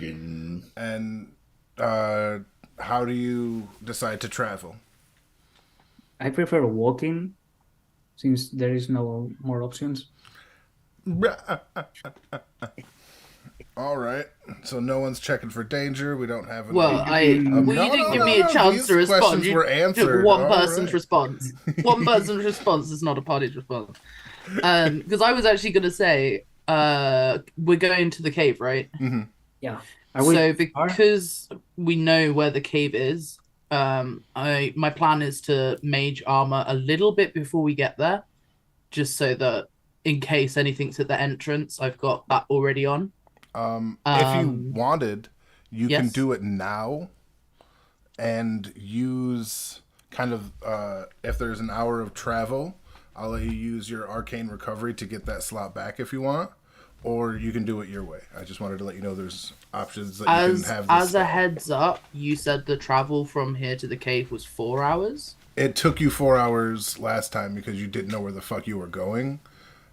and how do you decide to travel? I prefer walking, since there is no more options. All right, so no one's checking for danger. We don't have any. Well, you didn't give me a chance These to respond. questions You were took answered. one All person's right. response. One person's response is not a party's response. Because I was actually going to say, we're going to the cave, right? Yeah. Are we? So because we know where the cave is, my plan is to mage armor a little bit before we get there, just so that in case anything's at the entrance, I've got that already on. If you wanted, you can yes. do it now and use kind of if there's an hour of travel, I'll let you use your arcane recovery to get that slot back if you want, or you can do it your way. I just wanted to let you know there's options that you can have. As a heads up, you said the travel from here to the cave was 4 hours. It took you 4 hours last time because you didn't know where the fuck you were going,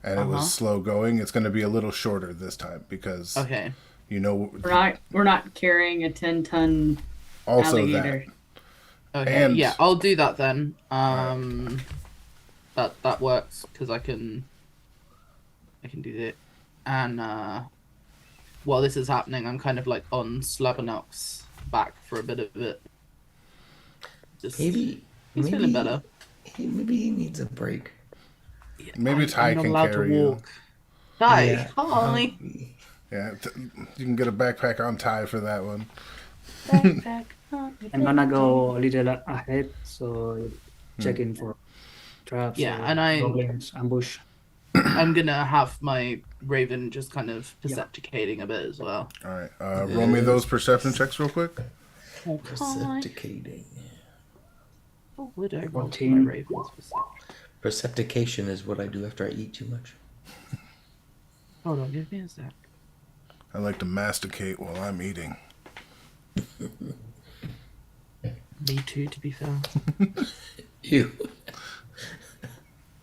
and it was slow going. It's going to be a little shorter this time because Okay. you know We're not carrying a 10-ton also alligator. Okay. And- Yeah, I'll do that then. That works because I can do that. And while this is happening, I'm kind of like on Slabbernock's back for a bit of it. Just Maybe he's feeling better. Maybe he needs a break. Maybe Ty I'm not can allowed carry to you. walk. Ty, Yeah. hi. Yeah, you can get a backpack on Ty for that one. Backpack on your I'm gonna back. go a little ahead, so checking for traps. Yeah, or and goblins, ambush. I'm gonna have my Raven just kind of percepticating a bit as well. All right, roll me those perception checks real quick. Percepticating. Oh, would I roll my 14. Raven's perception? Perceptication is what I do after I eat too much. Hold on, give me a sec. I like to masticate while I'm eating. Me too, to be fair. Ew.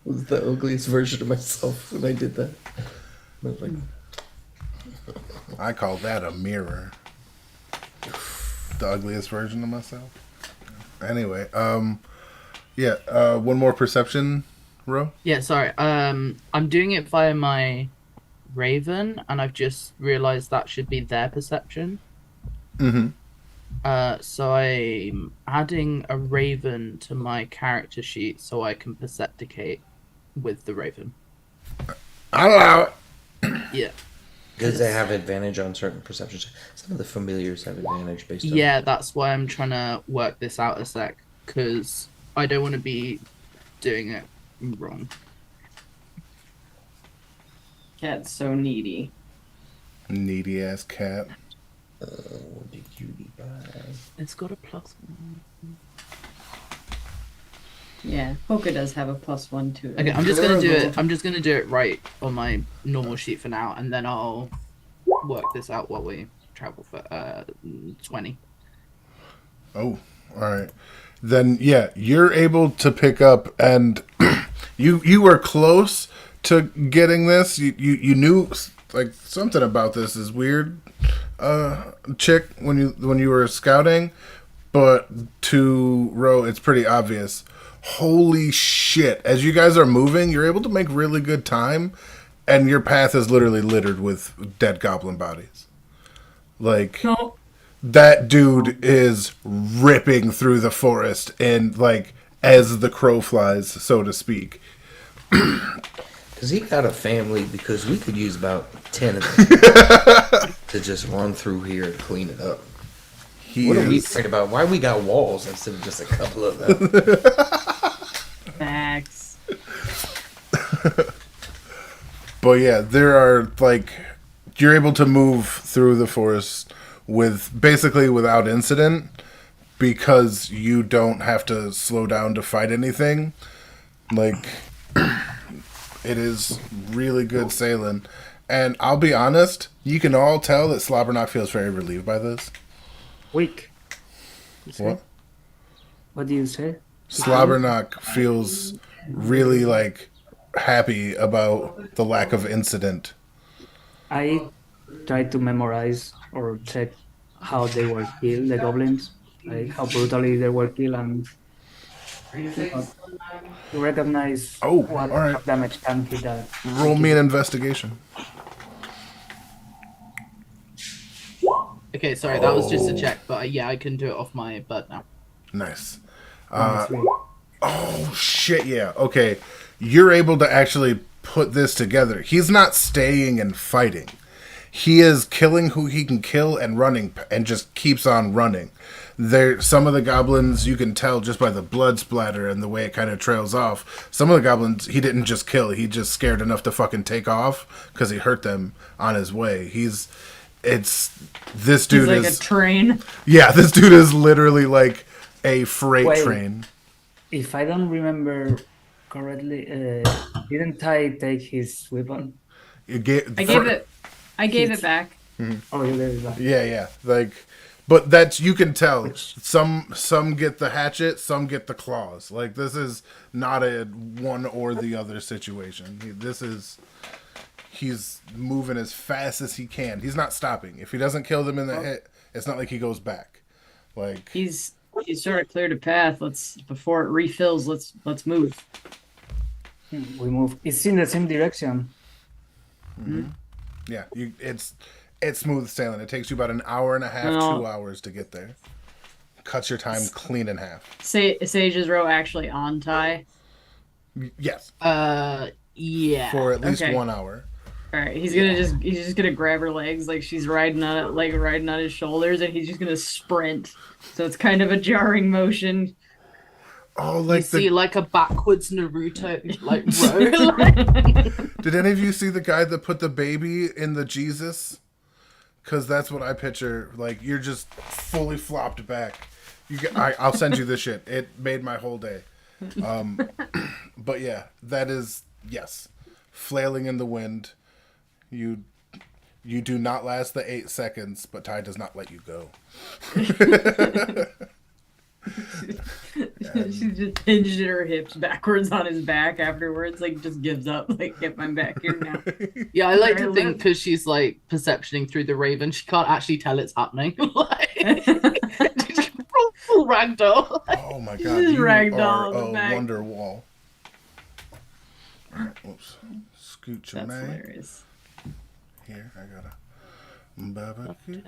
Was the ugliest version of myself when I did that. I was like, I call that a mirror. The ugliest version of myself. Anyway, yeah, one more perception row. Yeah, sorry. I'm doing it via my Raven, and I've just realized that should be their perception. Mm-hmm. So I'm adding a Raven to my character sheet so I can percepticate with the Raven. I'll allow it. Yeah. because they have advantage on certain perceptions. Some of the familiars have advantage based on. Yeah, that's why I'm trying to work this out a sec, because I don't want to be doing it wrong. Cat's so needy. Needy ass cat. What did Cutie buy? It's got a +1. Yeah, Poca does have a +1 to it. Okay, I'm just gonna do it. I'm just gonna do it right on my normal sheet for now, and then I'll work this out while we travel for 20. Oh, all right. Then yeah, you're able to pick up, and you were close to getting this. You knew like something about this is weird, chick, when you were scouting, but to Ro, it's pretty obvious. Holy shit! As you guys are moving, you're able to make really good time, and your path is literally littered with dead goblin bodies. Like. No, That dude is ripping through the forest and like as the crow flies, so to speak. Because he got a family, because we could use about 10 of them to just run through here and clean it up. He What are we is. worried about? Why we got walls instead of just a couple of them? facts. But yeah, there are like you're able to move through the forest without incident, because you don't have to slow down to fight anything. Like, it is really good sailing. And I'll be honest, you can all tell that Slobberknock feels very relieved by this. Weak. You say? What? What do you say? Slobberknock feels really, like, happy about the lack of incident. I tried to memorize or check how they were killed, the goblins, like how brutally they were killed, and to recognize what all right. damage can hit that. Roll me an investigation. Okay, sorry, that was just a check, but yeah, I can do it off my bird now. Nice. 23. Oh, shit, yeah. Okay. You're able to actually put this together. He's not staying and fighting. He is killing who he can kill and running, and just keeps on running. Some of the goblins, you can tell just by the blood splatter and the way it kind of trails off. Some of the goblins, he didn't just kill. He just scared enough to fucking take off because he hurt them on his way. This dude He's like is a train. Yeah, this dude is literally like a freight Wait. train. If I don't remember correctly, didn't I take his weapon? You get, I gave it back. Oh, you gave it back. Yeah. Like, but that's, you can tell. Some get the hatchet, some get the claws. Like, this is not a one or the other situation. He's moving as fast as he can. He's not stopping. If he doesn't kill them in the hit, it's not like he goes back. Like, He's sort of cleared a path. Before it refills, let's move. We move. It's in the same direction. yeah, it's smooth sailing. It takes you about an hour and a half, No. 2 hours to get there. Cuts your time clean in half. Sage's row actually on Ty. Yes, Yeah. for at least Okay. 1 hour. All right, he's just gonna grab her legs like she's riding on his shoulders, and he's just gonna sprint. So it's kind of a jarring motion. Oh, You like see like a backwards Naruto like row. Did any of you see the guy that put the baby in the Jesus? Because that's what I picture. Like, you're just fully flopped back. I'll send you this shit. It made my whole day. But yeah, that is, yes, flailing in the wind. You do not last the 8 seconds, but Ty does not let you go. She's just hinged at her hips backwards on his back afterwards, like just gives up, like get my back here now. Yeah, I like to Very think lit. because she's like perceptioning through the raven, she can't actually tell it's happening. Like, full ragdoll. Oh my god, Just you ragdoll are on the a back. wonder wall. Oops. Scoot your That's man. hilarious. Here, I got a barbecue.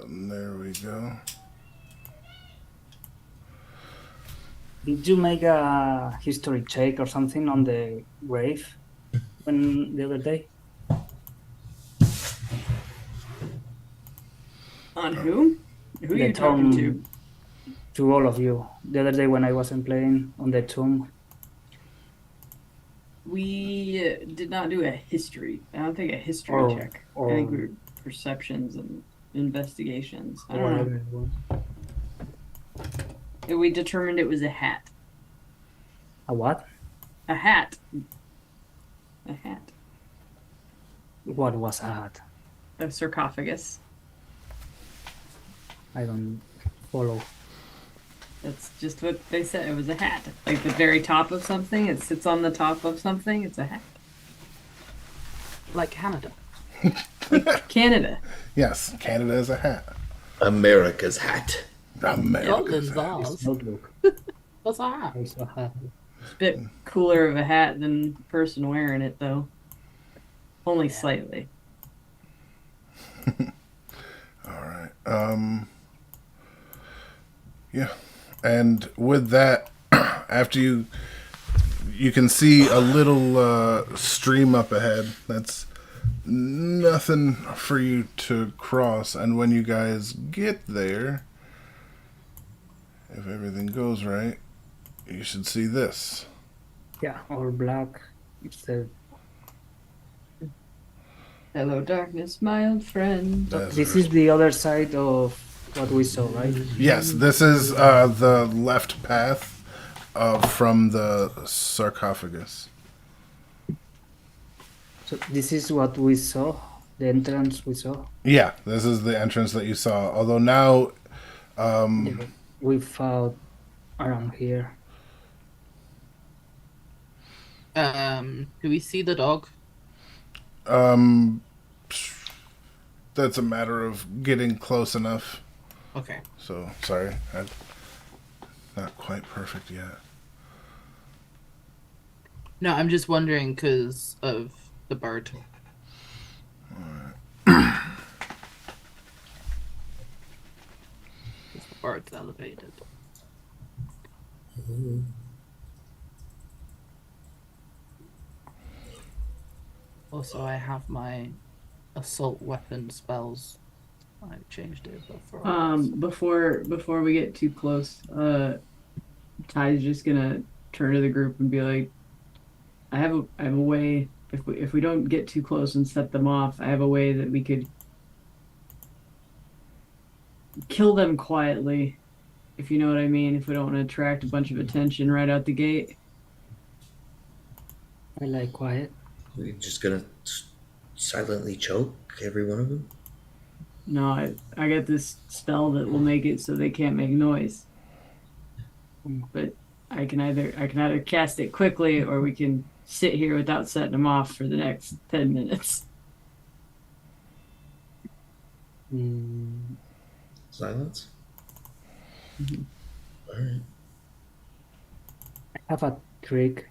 There we go. Did you make a history check or something on the grave the other day? On who? Who are The you talking to? tomb. To all of you. The other day when I wasn't playing on the tomb. We did not do a history. I don't think a history check. I think we were perceptions and investigations. I don't know. Whatever it was. We determined it was a hat. A what? A hat. A hat. What was a hat? A sarcophagus. I don't follow. That's just what they said. It was a hat. Like the very top of something. It sits on the top of something. It's a hat. Like Canada. Canada. Yes, Canada is a hat. America's hat. America's Scotland's hat. ours. Notebook. What's that? Also a hat. It's a bit cooler of a hat than the person wearing it, though. Only slightly. All right. Yeah. And with that, after you can see a little stream up ahead. That's nothing for you to cross. And when you guys get there, if everything goes right, you should see this. Yeah, all black. It's the Hello, darkness, my old friend. Desert. This is the other side of what we saw, right? Yes, this is the left path from the sarcophagus. So this is what we saw, the entrance we saw. Yeah, this is the entrance that you saw. Although now, We found around here. Do we see the dog? that's a matter of getting close enough. Okay. So sorry, I'm not quite perfect yet. No, I'm just wondering because of the bird. It's the bird's elevated. Also, I have my assault weapon spells. I changed it Before we get too close, Ty's just gonna turn to the group and be like, I have a way, if we don't get too close and set them off, I have a way that we could kill them quietly, if you know what I mean, if we don't want to attract a bunch of attention right out the gate. I like quiet. We're just gonna silently choke every one of them. No, I got this spell that will make it so they can't make noise. But I can either cast it quickly or we can sit here without setting them off for the next 10 minutes. Mm, Silence. Mhm. All right. I have a trick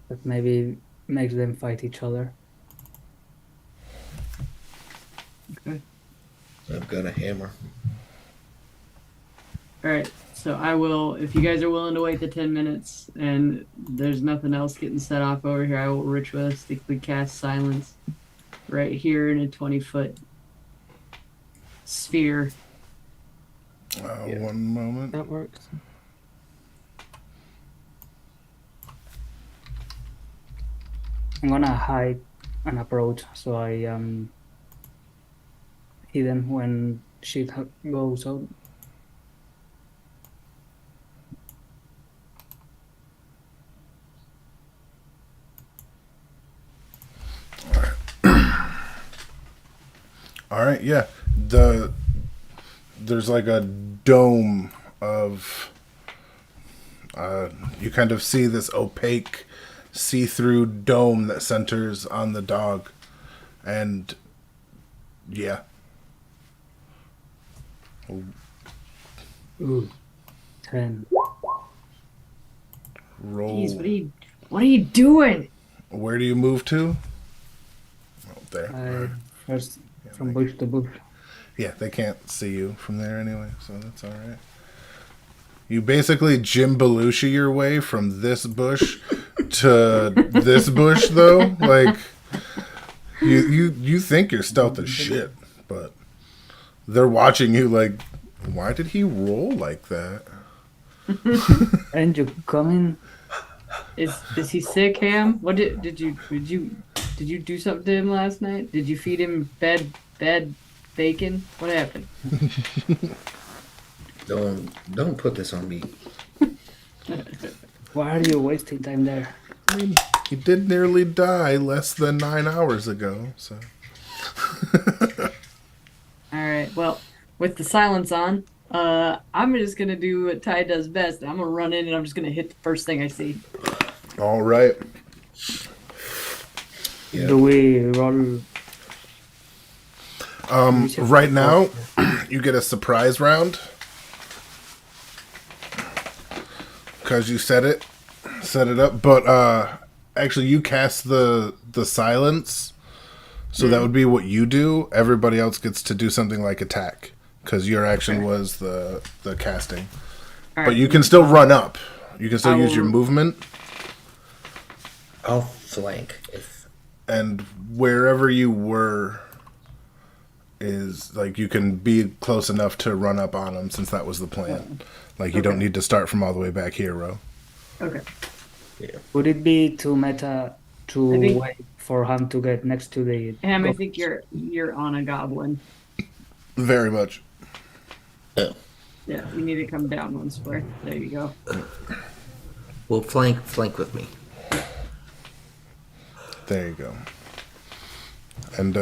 that maybe makes them fight each other. Okay. I've got a hammer. All right. So I will, if you guys are willing to wait the 10 minutes and there's nothing else getting set off over here, I will ritualistically cast silence right here in a 20-foot sphere. Yeah. One moment. That works. I'm gonna hide and approach so I am hidden when shit goes out. All right, yeah. There's like a dome of you kind of see this opaque see-through dome that centers on the dog. And yeah. Ooh, 10. Roll. Jeez, what are you doing? Where do you move to? Oh, there. I first Yeah, from they- bush to bush. Yeah, they can't see you from there anyway, so that's all right. You basically Jim Belushi your way from this bush to this bush, though. Like you think you're stealth as shit, but they're watching you. Like, why did he roll like that? And you coming? Is he sick, Ham? What did you do something to him last night? Did you feed him bad bacon? What happened? Don't put this on me. Why are you wasting time there? I mean, he did nearly die less than 9 hours ago. So All right. Well, with the silence on, I'm just gonna do what Ty does best. I'm gonna run in and I'm just gonna hit the first thing I see. all right. Yeah. Do we roll? Right now, you get a surprise round because you set it up. But actually, you cast the silence, so that would be what you do. Everybody else gets to do something like attack because your action was the casting. All But right. you can still run up. You can still I use your will- movement, I'll flank if and wherever you were is like you can be close enough to run up on them since that was the plan. Like you don't need to start from all the way back here, Ro. Okay. Would it be too meta to I think- wait for him to get next to the. Ham, I goblin. think you're on a goblin. Very much. Oh. Yeah, you need to come down one square. There you go. Well, flank with me. There you go. And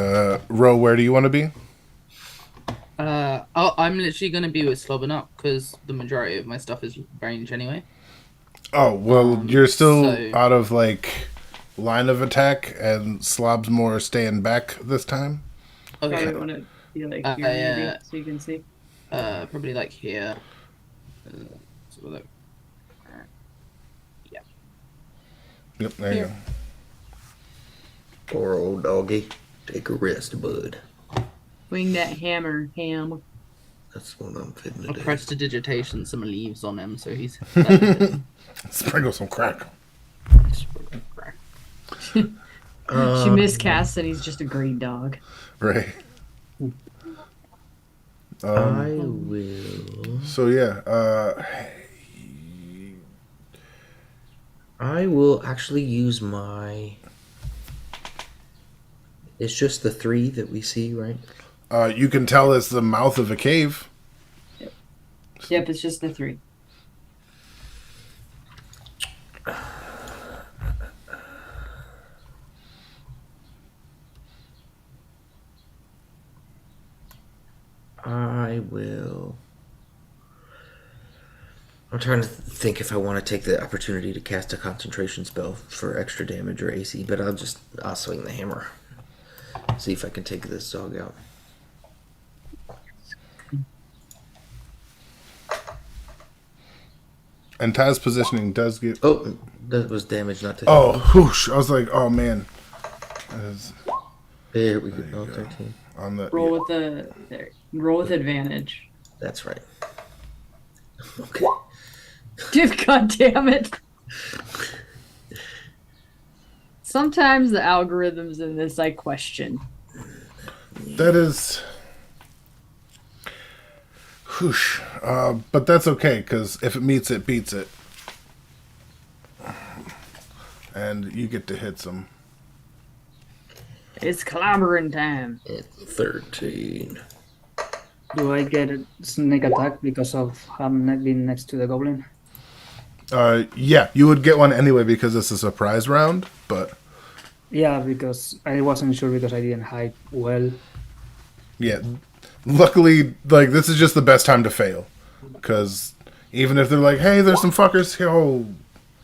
Ro, where do you want to be? I'm literally gonna be with Slobbing Up because the majority of my stuff is range anyway. Oh well, you're still so- out of like line of attack, and Slob's more staying back this time. Okay. Probably want to be like here, yeah. maybe, so you can see. Probably like here. So look. Yep, there you go. Poor old doggy. Take a rest, bud. Swing that hammer, Ham. That's what I'm fitting to I'll do. prestidigitation some leaves on him so he's. Sprinkle some crack. She miscasts and he's just a great dog. Right. I will. So yeah, I will actually use my. It's just the 3 that we see, right? you can tell it's the mouth of a cave. Yep, it's just the 3. I will. I'm trying to think if I want to take the opportunity to cast a concentration spell for extra damage or AC, but I'll swing the hammer. See if I can take this dog out. And Taz positioning does get. Oh, that was damage, not to. Oh, whoosh! I was like, oh man. That is There we go. Oh, 13. on the. Roll with the there. Roll with advantage. That's right. Okay. God damn it. Sometimes the algorithms in this I question. That is. Whoosh. But that's okay, because if it meets it, beats it. And you get to hit some. It's clobbering time. It's 13. Do I get a sneak attack because of him being next to the goblin? Yeah, you would get one anyway because it's a surprise round, but Yeah, because I wasn't sure because I didn't hide well. yeah. Luckily, like, this is just the best time to fail. Because even if they're like, hey, there's some fuckers here, oh,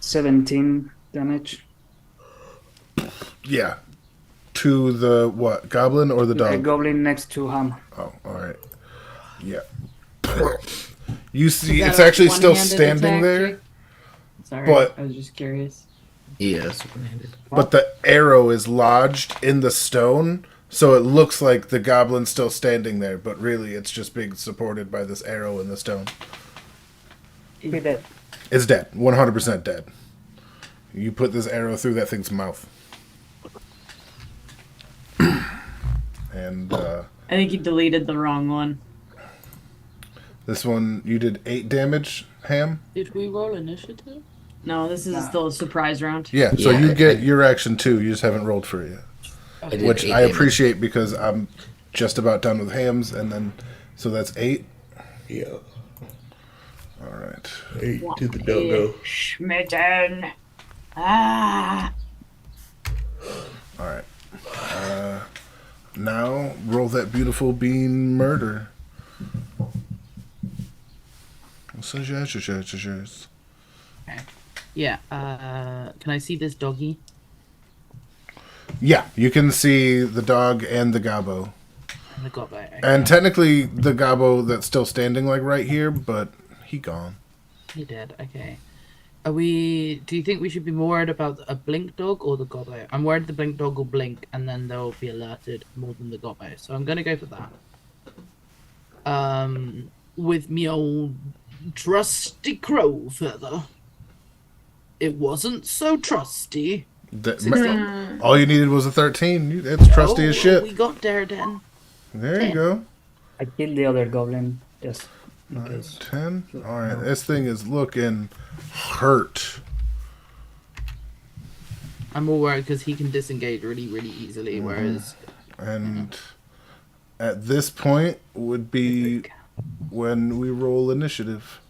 17 damage. yeah. To the, what, goblin or the The dog? goblin next to him. Oh, alright. Yeah. You see, Is that it's a actually still one-handed standing attack, there, Jake? Sorry, But- I was just curious. Yeah, that's one-handed. but the arrow is lodged in the stone, so it looks like the goblin's still standing there, but really it's just being supported by this arrow in the stone. Be dead. It's dead. 100% dead. You put this arrow through that thing's mouth. And I think you deleted the wrong one. this one, you did 8 damage, Ham? Did we roll initiative? No, this is still a surprise round. Yeah, so Yeah, you get I- your action too. You just haven't rolled for it yet. I did Which 8 I damage. appreciate because I'm just about done with Hams, and then, so that's 8. Yeah. Alright. 8 to the dogo. Schmitten. Ah. Alright. Now, roll that beautiful bean murder. Suggestions. Yeah. Can I see this doggy? Yeah, you can see the dog and the gobbo. I got that. Okay. And technically, the gobbo that's still standing, like, right here, but he gone. He did. Okay. Are we? Do you think we should be more worried about a blink dog or the gobbo? I'm worried the blink dog will blink and then they'll be alerted more than the gobbo. So I'm gonna go for that. With me old trusty crow feather. It wasn't so trusty. All you needed was a 13. It's trusty as We shit. got there then. There you go. I killed the other goblin just in case. 10. Alright, this thing is looking hurt. I'm more worried because he can disengage really, really easily, whereas And at this point would be when we roll initiative.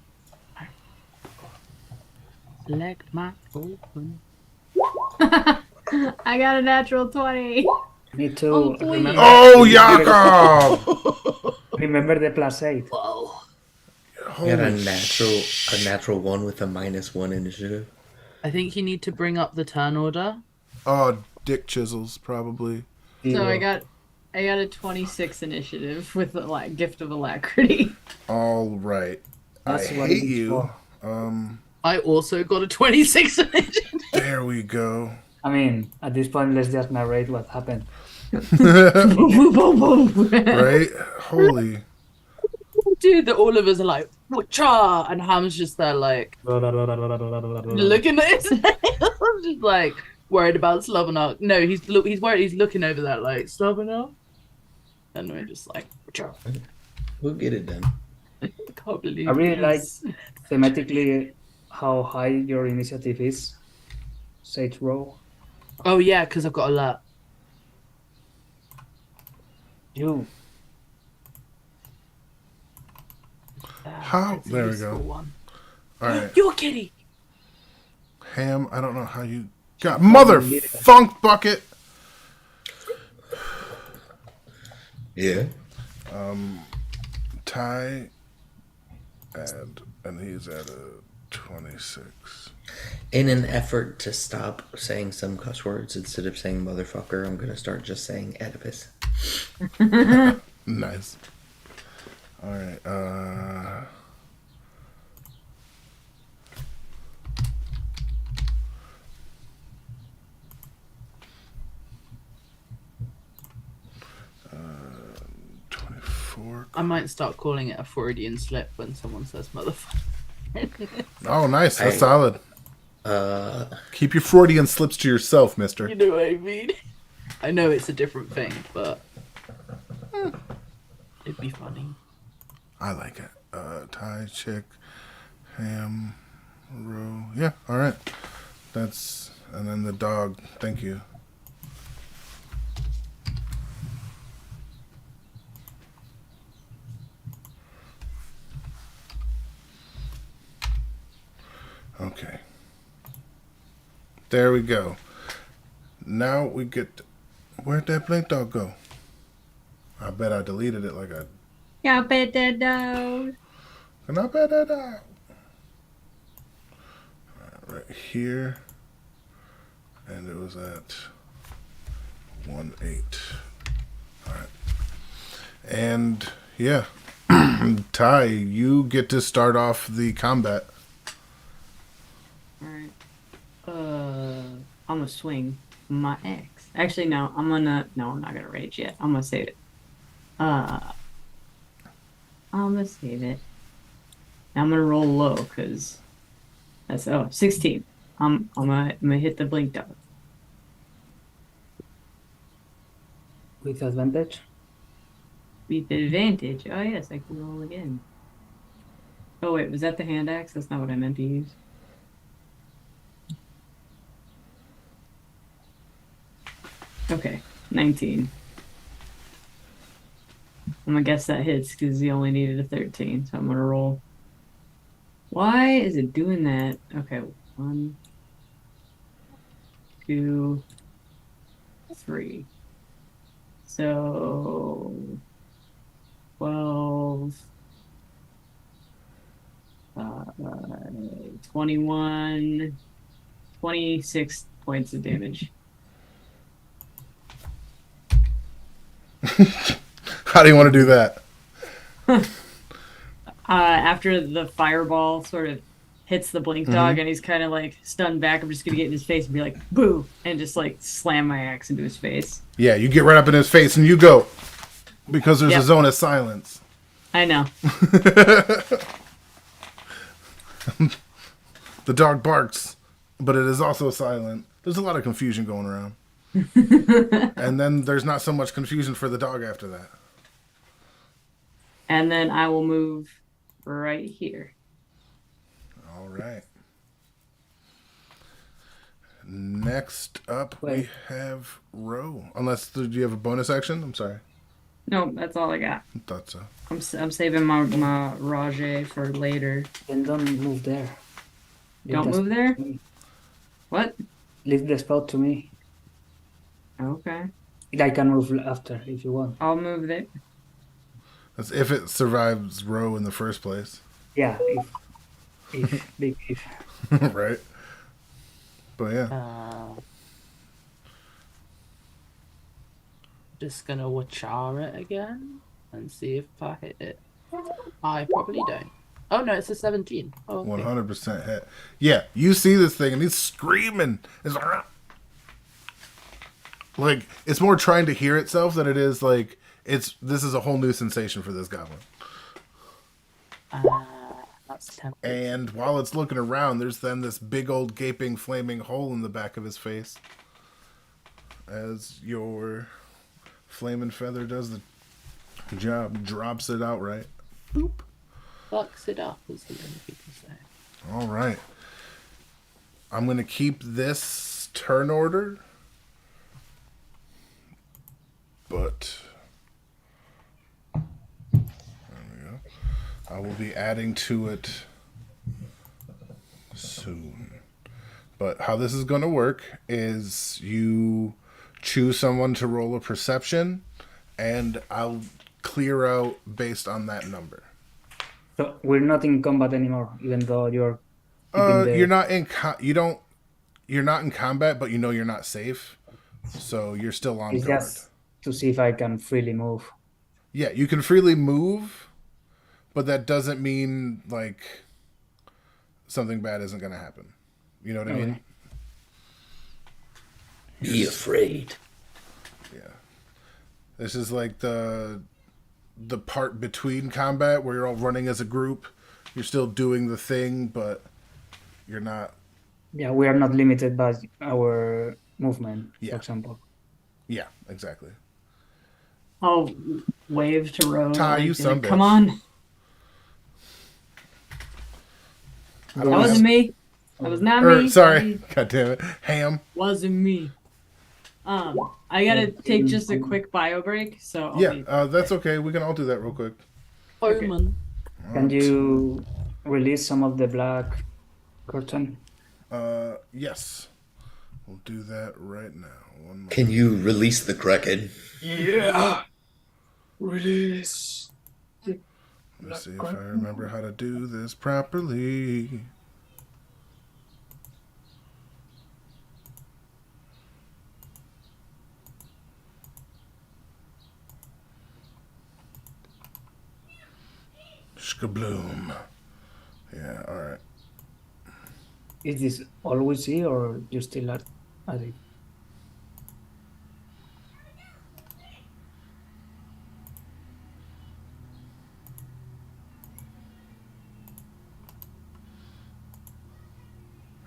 select my open. I got a natural 20. Me too. Oh, please. Remember, Oh, Jakob! remember the +8. Whoa. You got a Holy natural one with a -1 initiative. I think you need to bring up the turn order. Oh, dick chisels, probably. So I got a 26 initiative with the gift of alacrity. All right. That's I what hate it's you. for. I also got a 26 initiative. There we go. I mean, at this point, let's just narrate what happened. Boom, boom, boom. Right? Holy. Dude, all of us are like, whatcha? And Ham's just there, like, looking at his nails, just like, worried about Slobberknock. No, he's worried, he's looking over there, like, Slobberknock? And we're just like, whatcha? We'll get it done. Can't believe I really like this. thematically how high your initiative is, Sage Row. Oh, yeah, because I've got a lot. You. How? That's a There we useful go. One. All right. You're kitty. Ham, I don't know how you got. Mother funk bucket! Yeah. Ty, and he's at a 26. In an effort to stop saying some cuss words instead of saying motherfucker, I'm gonna start just saying Oedipus. Nice. All right. Uh, 24. I might start calling it a Freudian slip when someone says motherfucker. Oh, nice. That's Hey. solid. Keep your Freudian slips to yourself, mister. You know what I mean? I know it's a different thing, but it'd be funny. I like it. Ty, chick, ham, row. Yeah, all right. That's, and then the dog. Thank you. Okay. There we go. Now we get. Where'd that blink dog go? I bet I deleted it like a. Yeah, bet that dog. And I bet that dog. Right here. And it was at 1-8. Alright. And yeah. Ty, you get to start off the combat. Alright. I'm gonna swing my axe. Actually, no, I'm not gonna rage yet. I'm gonna save it. I'm gonna save it. I'm gonna roll low, because that's 16. I'm gonna hit the blink dog. With advantage. With advantage. Oh yes, I can roll again. Oh wait, was that the hand axe? That's not what I meant to use. Okay, 19. I'm gonna guess that hits because he only needed a 13, so I'm gonna roll. Why is it doing that? Okay, 1, 2, 3. So 12, 21, 26 points of damage. How do you want to do that? After the fireball sort of hits the blink dog and he's kind of like stunned back, I'm just gonna get in his face and be like, boo, and just like slam my axe into his face. Yeah, you get right up in his face and you go. Because there's Yep. a zone of silence. I know. The dog barks, but it is also silent. There's a lot of confusion going around. And then there's not so much confusion for the dog after that. And then I will move right here. All right. Next up, we Wait. have Ro. Unless, do you have a bonus action? I'm sorry. No, that's all I got. I thought so. I'm saving my Rajay for later. Then don't move there. Leave Don't the move spot there? to me. What? Leave the spot to me. Okay. I can move after if you want. I'll move there. That's if it survives Ro in the first place. Yeah, if big if. Right? But yeah. Just gonna Wachara it again and see if I hit it. I probably don't. Oh no, it's a 17. Oh, okay. 100% hit. Yeah, you see this thing and he's screaming. It's like it's more trying to hear itself than it is like this is a whole new sensation for this goblin. That's 10. And while it's looking around, there's then this big old gaping flaming hole in the back of his face. As your flaming feather does the job, drops it outright. Boop. Fucks it up, as the young people say. All right. I'm going to keep this turn order. But there we go. I will be adding to it soon. But how this is going to work is you choose someone to roll a perception, and I'll clear out based on that number. So we're not in combat anymore, even though you're keeping the... You're not in you're not in combat, but you know you're not safe, so you're still on It's guard. just to see if I can freely move. Yeah, you can freely move, but that doesn't mean like something bad isn't going to happen. You know what I mean? Be afraid. Yeah. This is like the part between combat where you're all running as a group. You're still doing the thing, but you're not. Yeah, we are not limited by our movement, Yeah. for example. Yeah, exactly. I'll wave to Ro. Ty, you like, son come bitch. on. I That don't wasn't have- me. That was not Or, me. sorry. God damn it. Ham. Wasn't me. I gotta take just a quick bio break, so I'll Yeah, be that's okay. We can all do that real quick. Omen. Can you release some of the black curtain? Yes. We'll do that right now. One moment. Can you release the Kraken? Yeah. Release. Let's see if I remember how to do this properly. Skabloom. Yeah, alright. Is this all we see, or you still are at it?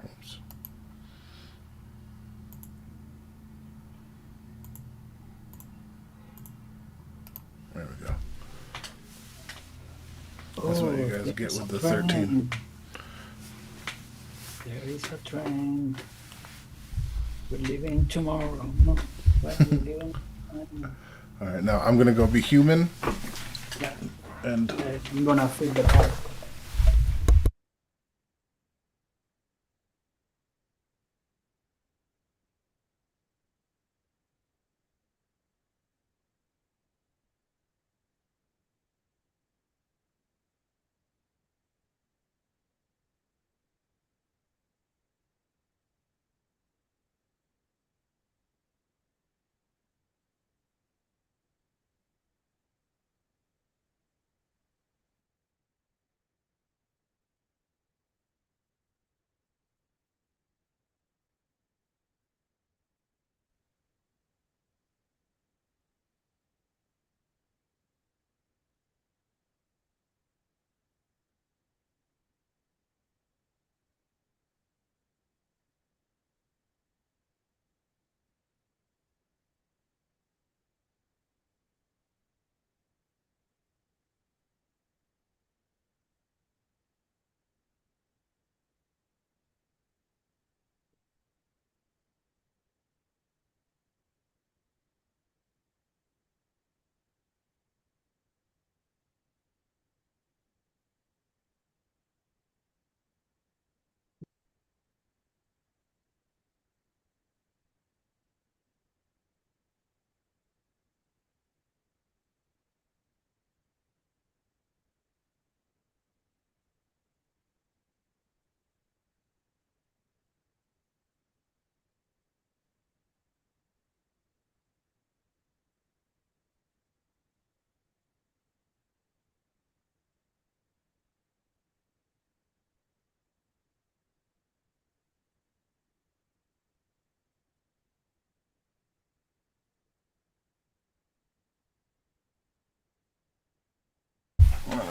Oops. There we go. That's what you guys there get is with a the 13. train. There is a train. We're leaving tomorrow. No, when we're leaving. Alright, now I'm gonna go be human Yeah, and I'm gonna fill the part.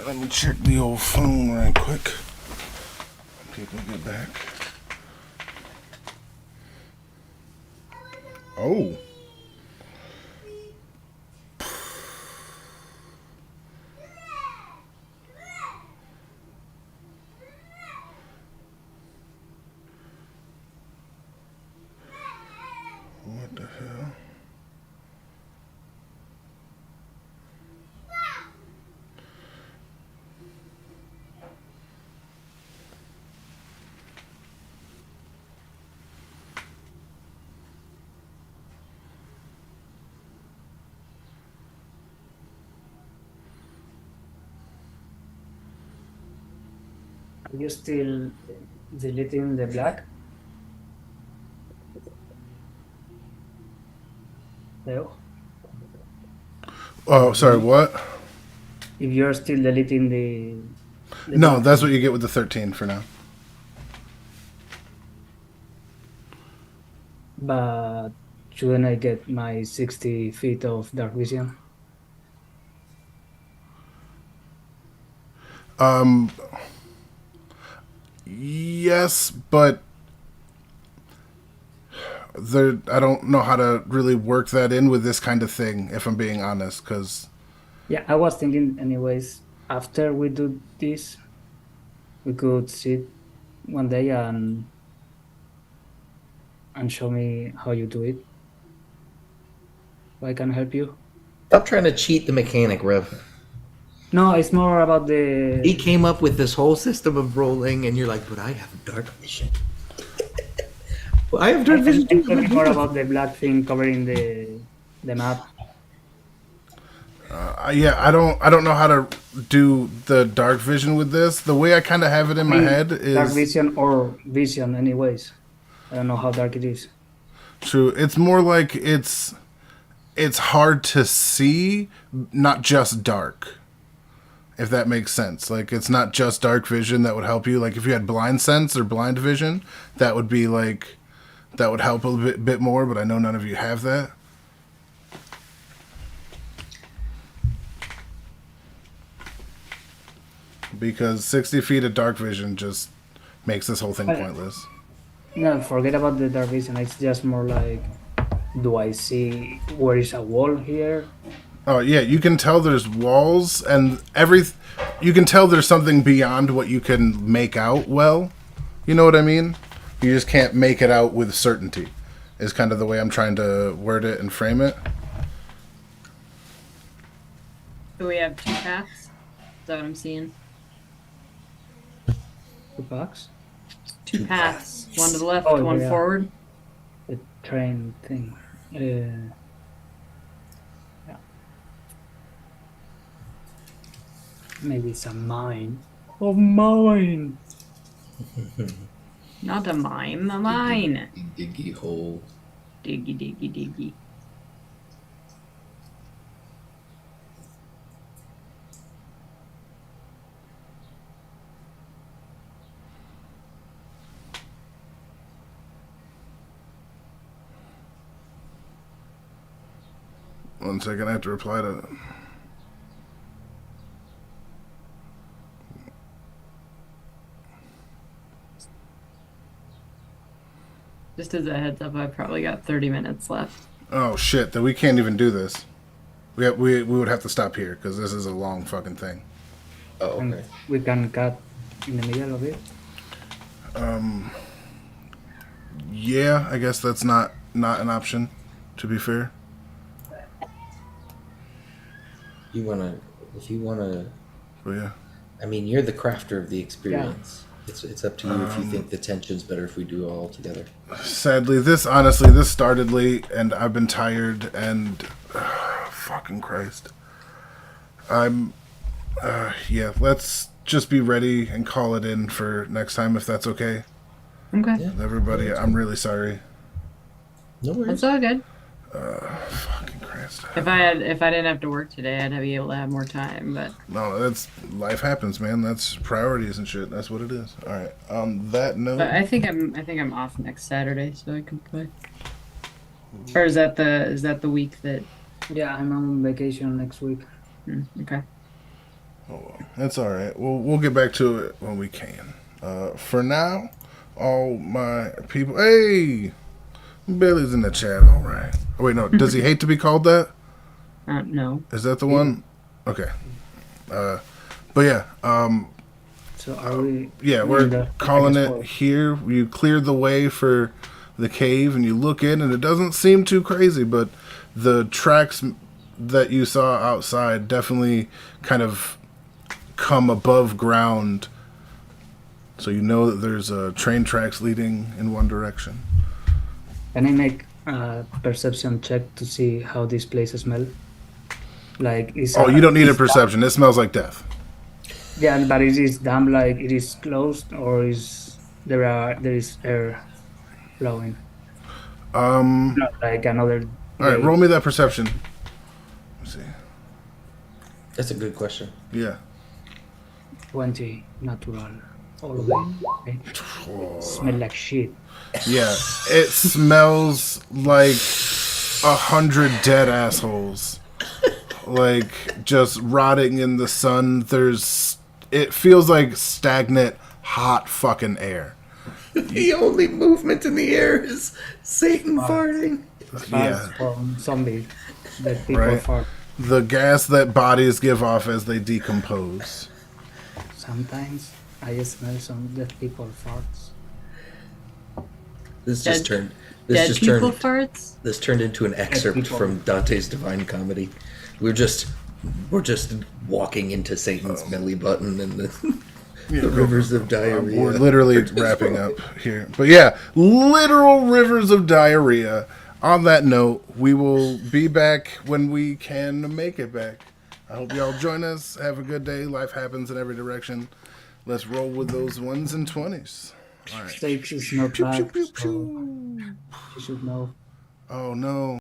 let me check the old phone right quick. People get back. Oh. What the hell? Are you still deleting the black? No. Oh, sorry, what? If you're still deleting the No, black, that's what you get with the 13 for now. but shouldn't I get my 60 feet of dark vision? Yes, but I don't know how to really work that in with this kind of thing, if I'm being honest, because Yeah, I was thinking anyways, after we do this, we could sit one day and show me how you do it. So I can help you. Stop trying to cheat the mechanic, Rev. No, it's more about He the came up with this whole system of rolling, and you're like, but I have dark vision. Well, I have dark vision. I'm talking more about the black thing covering the map. yeah, I don't know how to do the dark vision with this. The way I kind of have it in my head Dark is vision or vision anyways. I don't know how dark it is. true. It's more like it's hard to see, not just dark. If that makes sense. Like, it's not just dark vision that would help you. Like, if you had blind sense or blind vision, that would be like, that would help a bit more, but I know none of you have that. Because 60 feet of dark vision just makes this whole thing pointless. No, forget about the dark vision. It's just more like, do I see where is a wall here? Oh yeah, you can tell there's walls and you can tell there's something beyond what you can make out well. You know what I mean? You just can't make it out with certainty. Is kind of the way I'm trying to word it and frame it. So we have two paths. Is that what I'm seeing? The box? Two paths. One to the left, Oh, one yeah. forward. The train thing. Yeah. Maybe it's a mine. Of mine. Not a mine, a mine. Diggy hole. Diggy, diggy, diggy. One second, I have to reply to. Just as a heads up, I've probably got 30 minutes left. Oh shit! Then we can't even do this. We would have to stop here because this is a long fucking thing. Oh, And okay. we can cut in the middle of it. Yeah, I guess that's not an option. To be fair. If you wanna, But yeah. I mean, you're the crafter of the experience. It's up to you if you think the tension's better if we do it all together. Sadly, this started late, and I've been tired, and fucking Christ. Yeah, let's just be ready and call it in for next time if that's okay. Okay. Yeah. Everybody, I'm really sorry. No worries. That's all good. Fucking Christ. If I didn't have to work today, I'd be able to have more time, but No, that's life happens, man. That's priorities and shit. That's what it is. All right. On that note, I think I'm off next Saturday, so I can play. Or is that the week that? Yeah, I'm on vacation next week. Okay. Oh, well, that's all right. We'll get back to it when we can. For now, all my people. Hey, Billy's in the chat. All right. Oh, wait, no. Does he hate to be called that? No. Is that the one? Okay. But yeah. So are we? Yeah, in we're the calling second it spot? here. You cleared the way for the cave, and you look in, and it doesn't seem too crazy, but the tracks that you saw outside definitely kind of come above ground. So you know that there's train tracks leading in one direction. Can I make a perception check to see how this place smell? Like, Oh, you don't need a perception. It smells like death. Yeah, but is it damn like it is closed, or is there is air flowing? Not like another. All right, day. roll me that perception. Let's see. That's a good question. Yeah. 20 natural. All the way. Okay. Smell like shit. Yeah, it smells like 100 dead assholes, like just rotting in the sun. It feels like stagnant, hot fucking air. The only movement in the air is Satan farting. Yeah, From zombies that people Right. fart. the gas that bodies give off as they decompose. Sometimes I smell some dead people farts. This Dead- just turned. Dead people farts? This turned into an excerpt people. from Dante's Divine Comedy. We're just walking into Satan's belly button and the rivers of diarrhea. We're literally wrapping up here. But yeah, literal rivers of diarrhea. On that note, we will be back when we can make it back. I hope y'all join us. Have a good day. Life happens in every direction. Let's roll with those 1s and 20s. All right. Stakes is not Pew, bad, pew, pew, so pew. you should know. Oh no.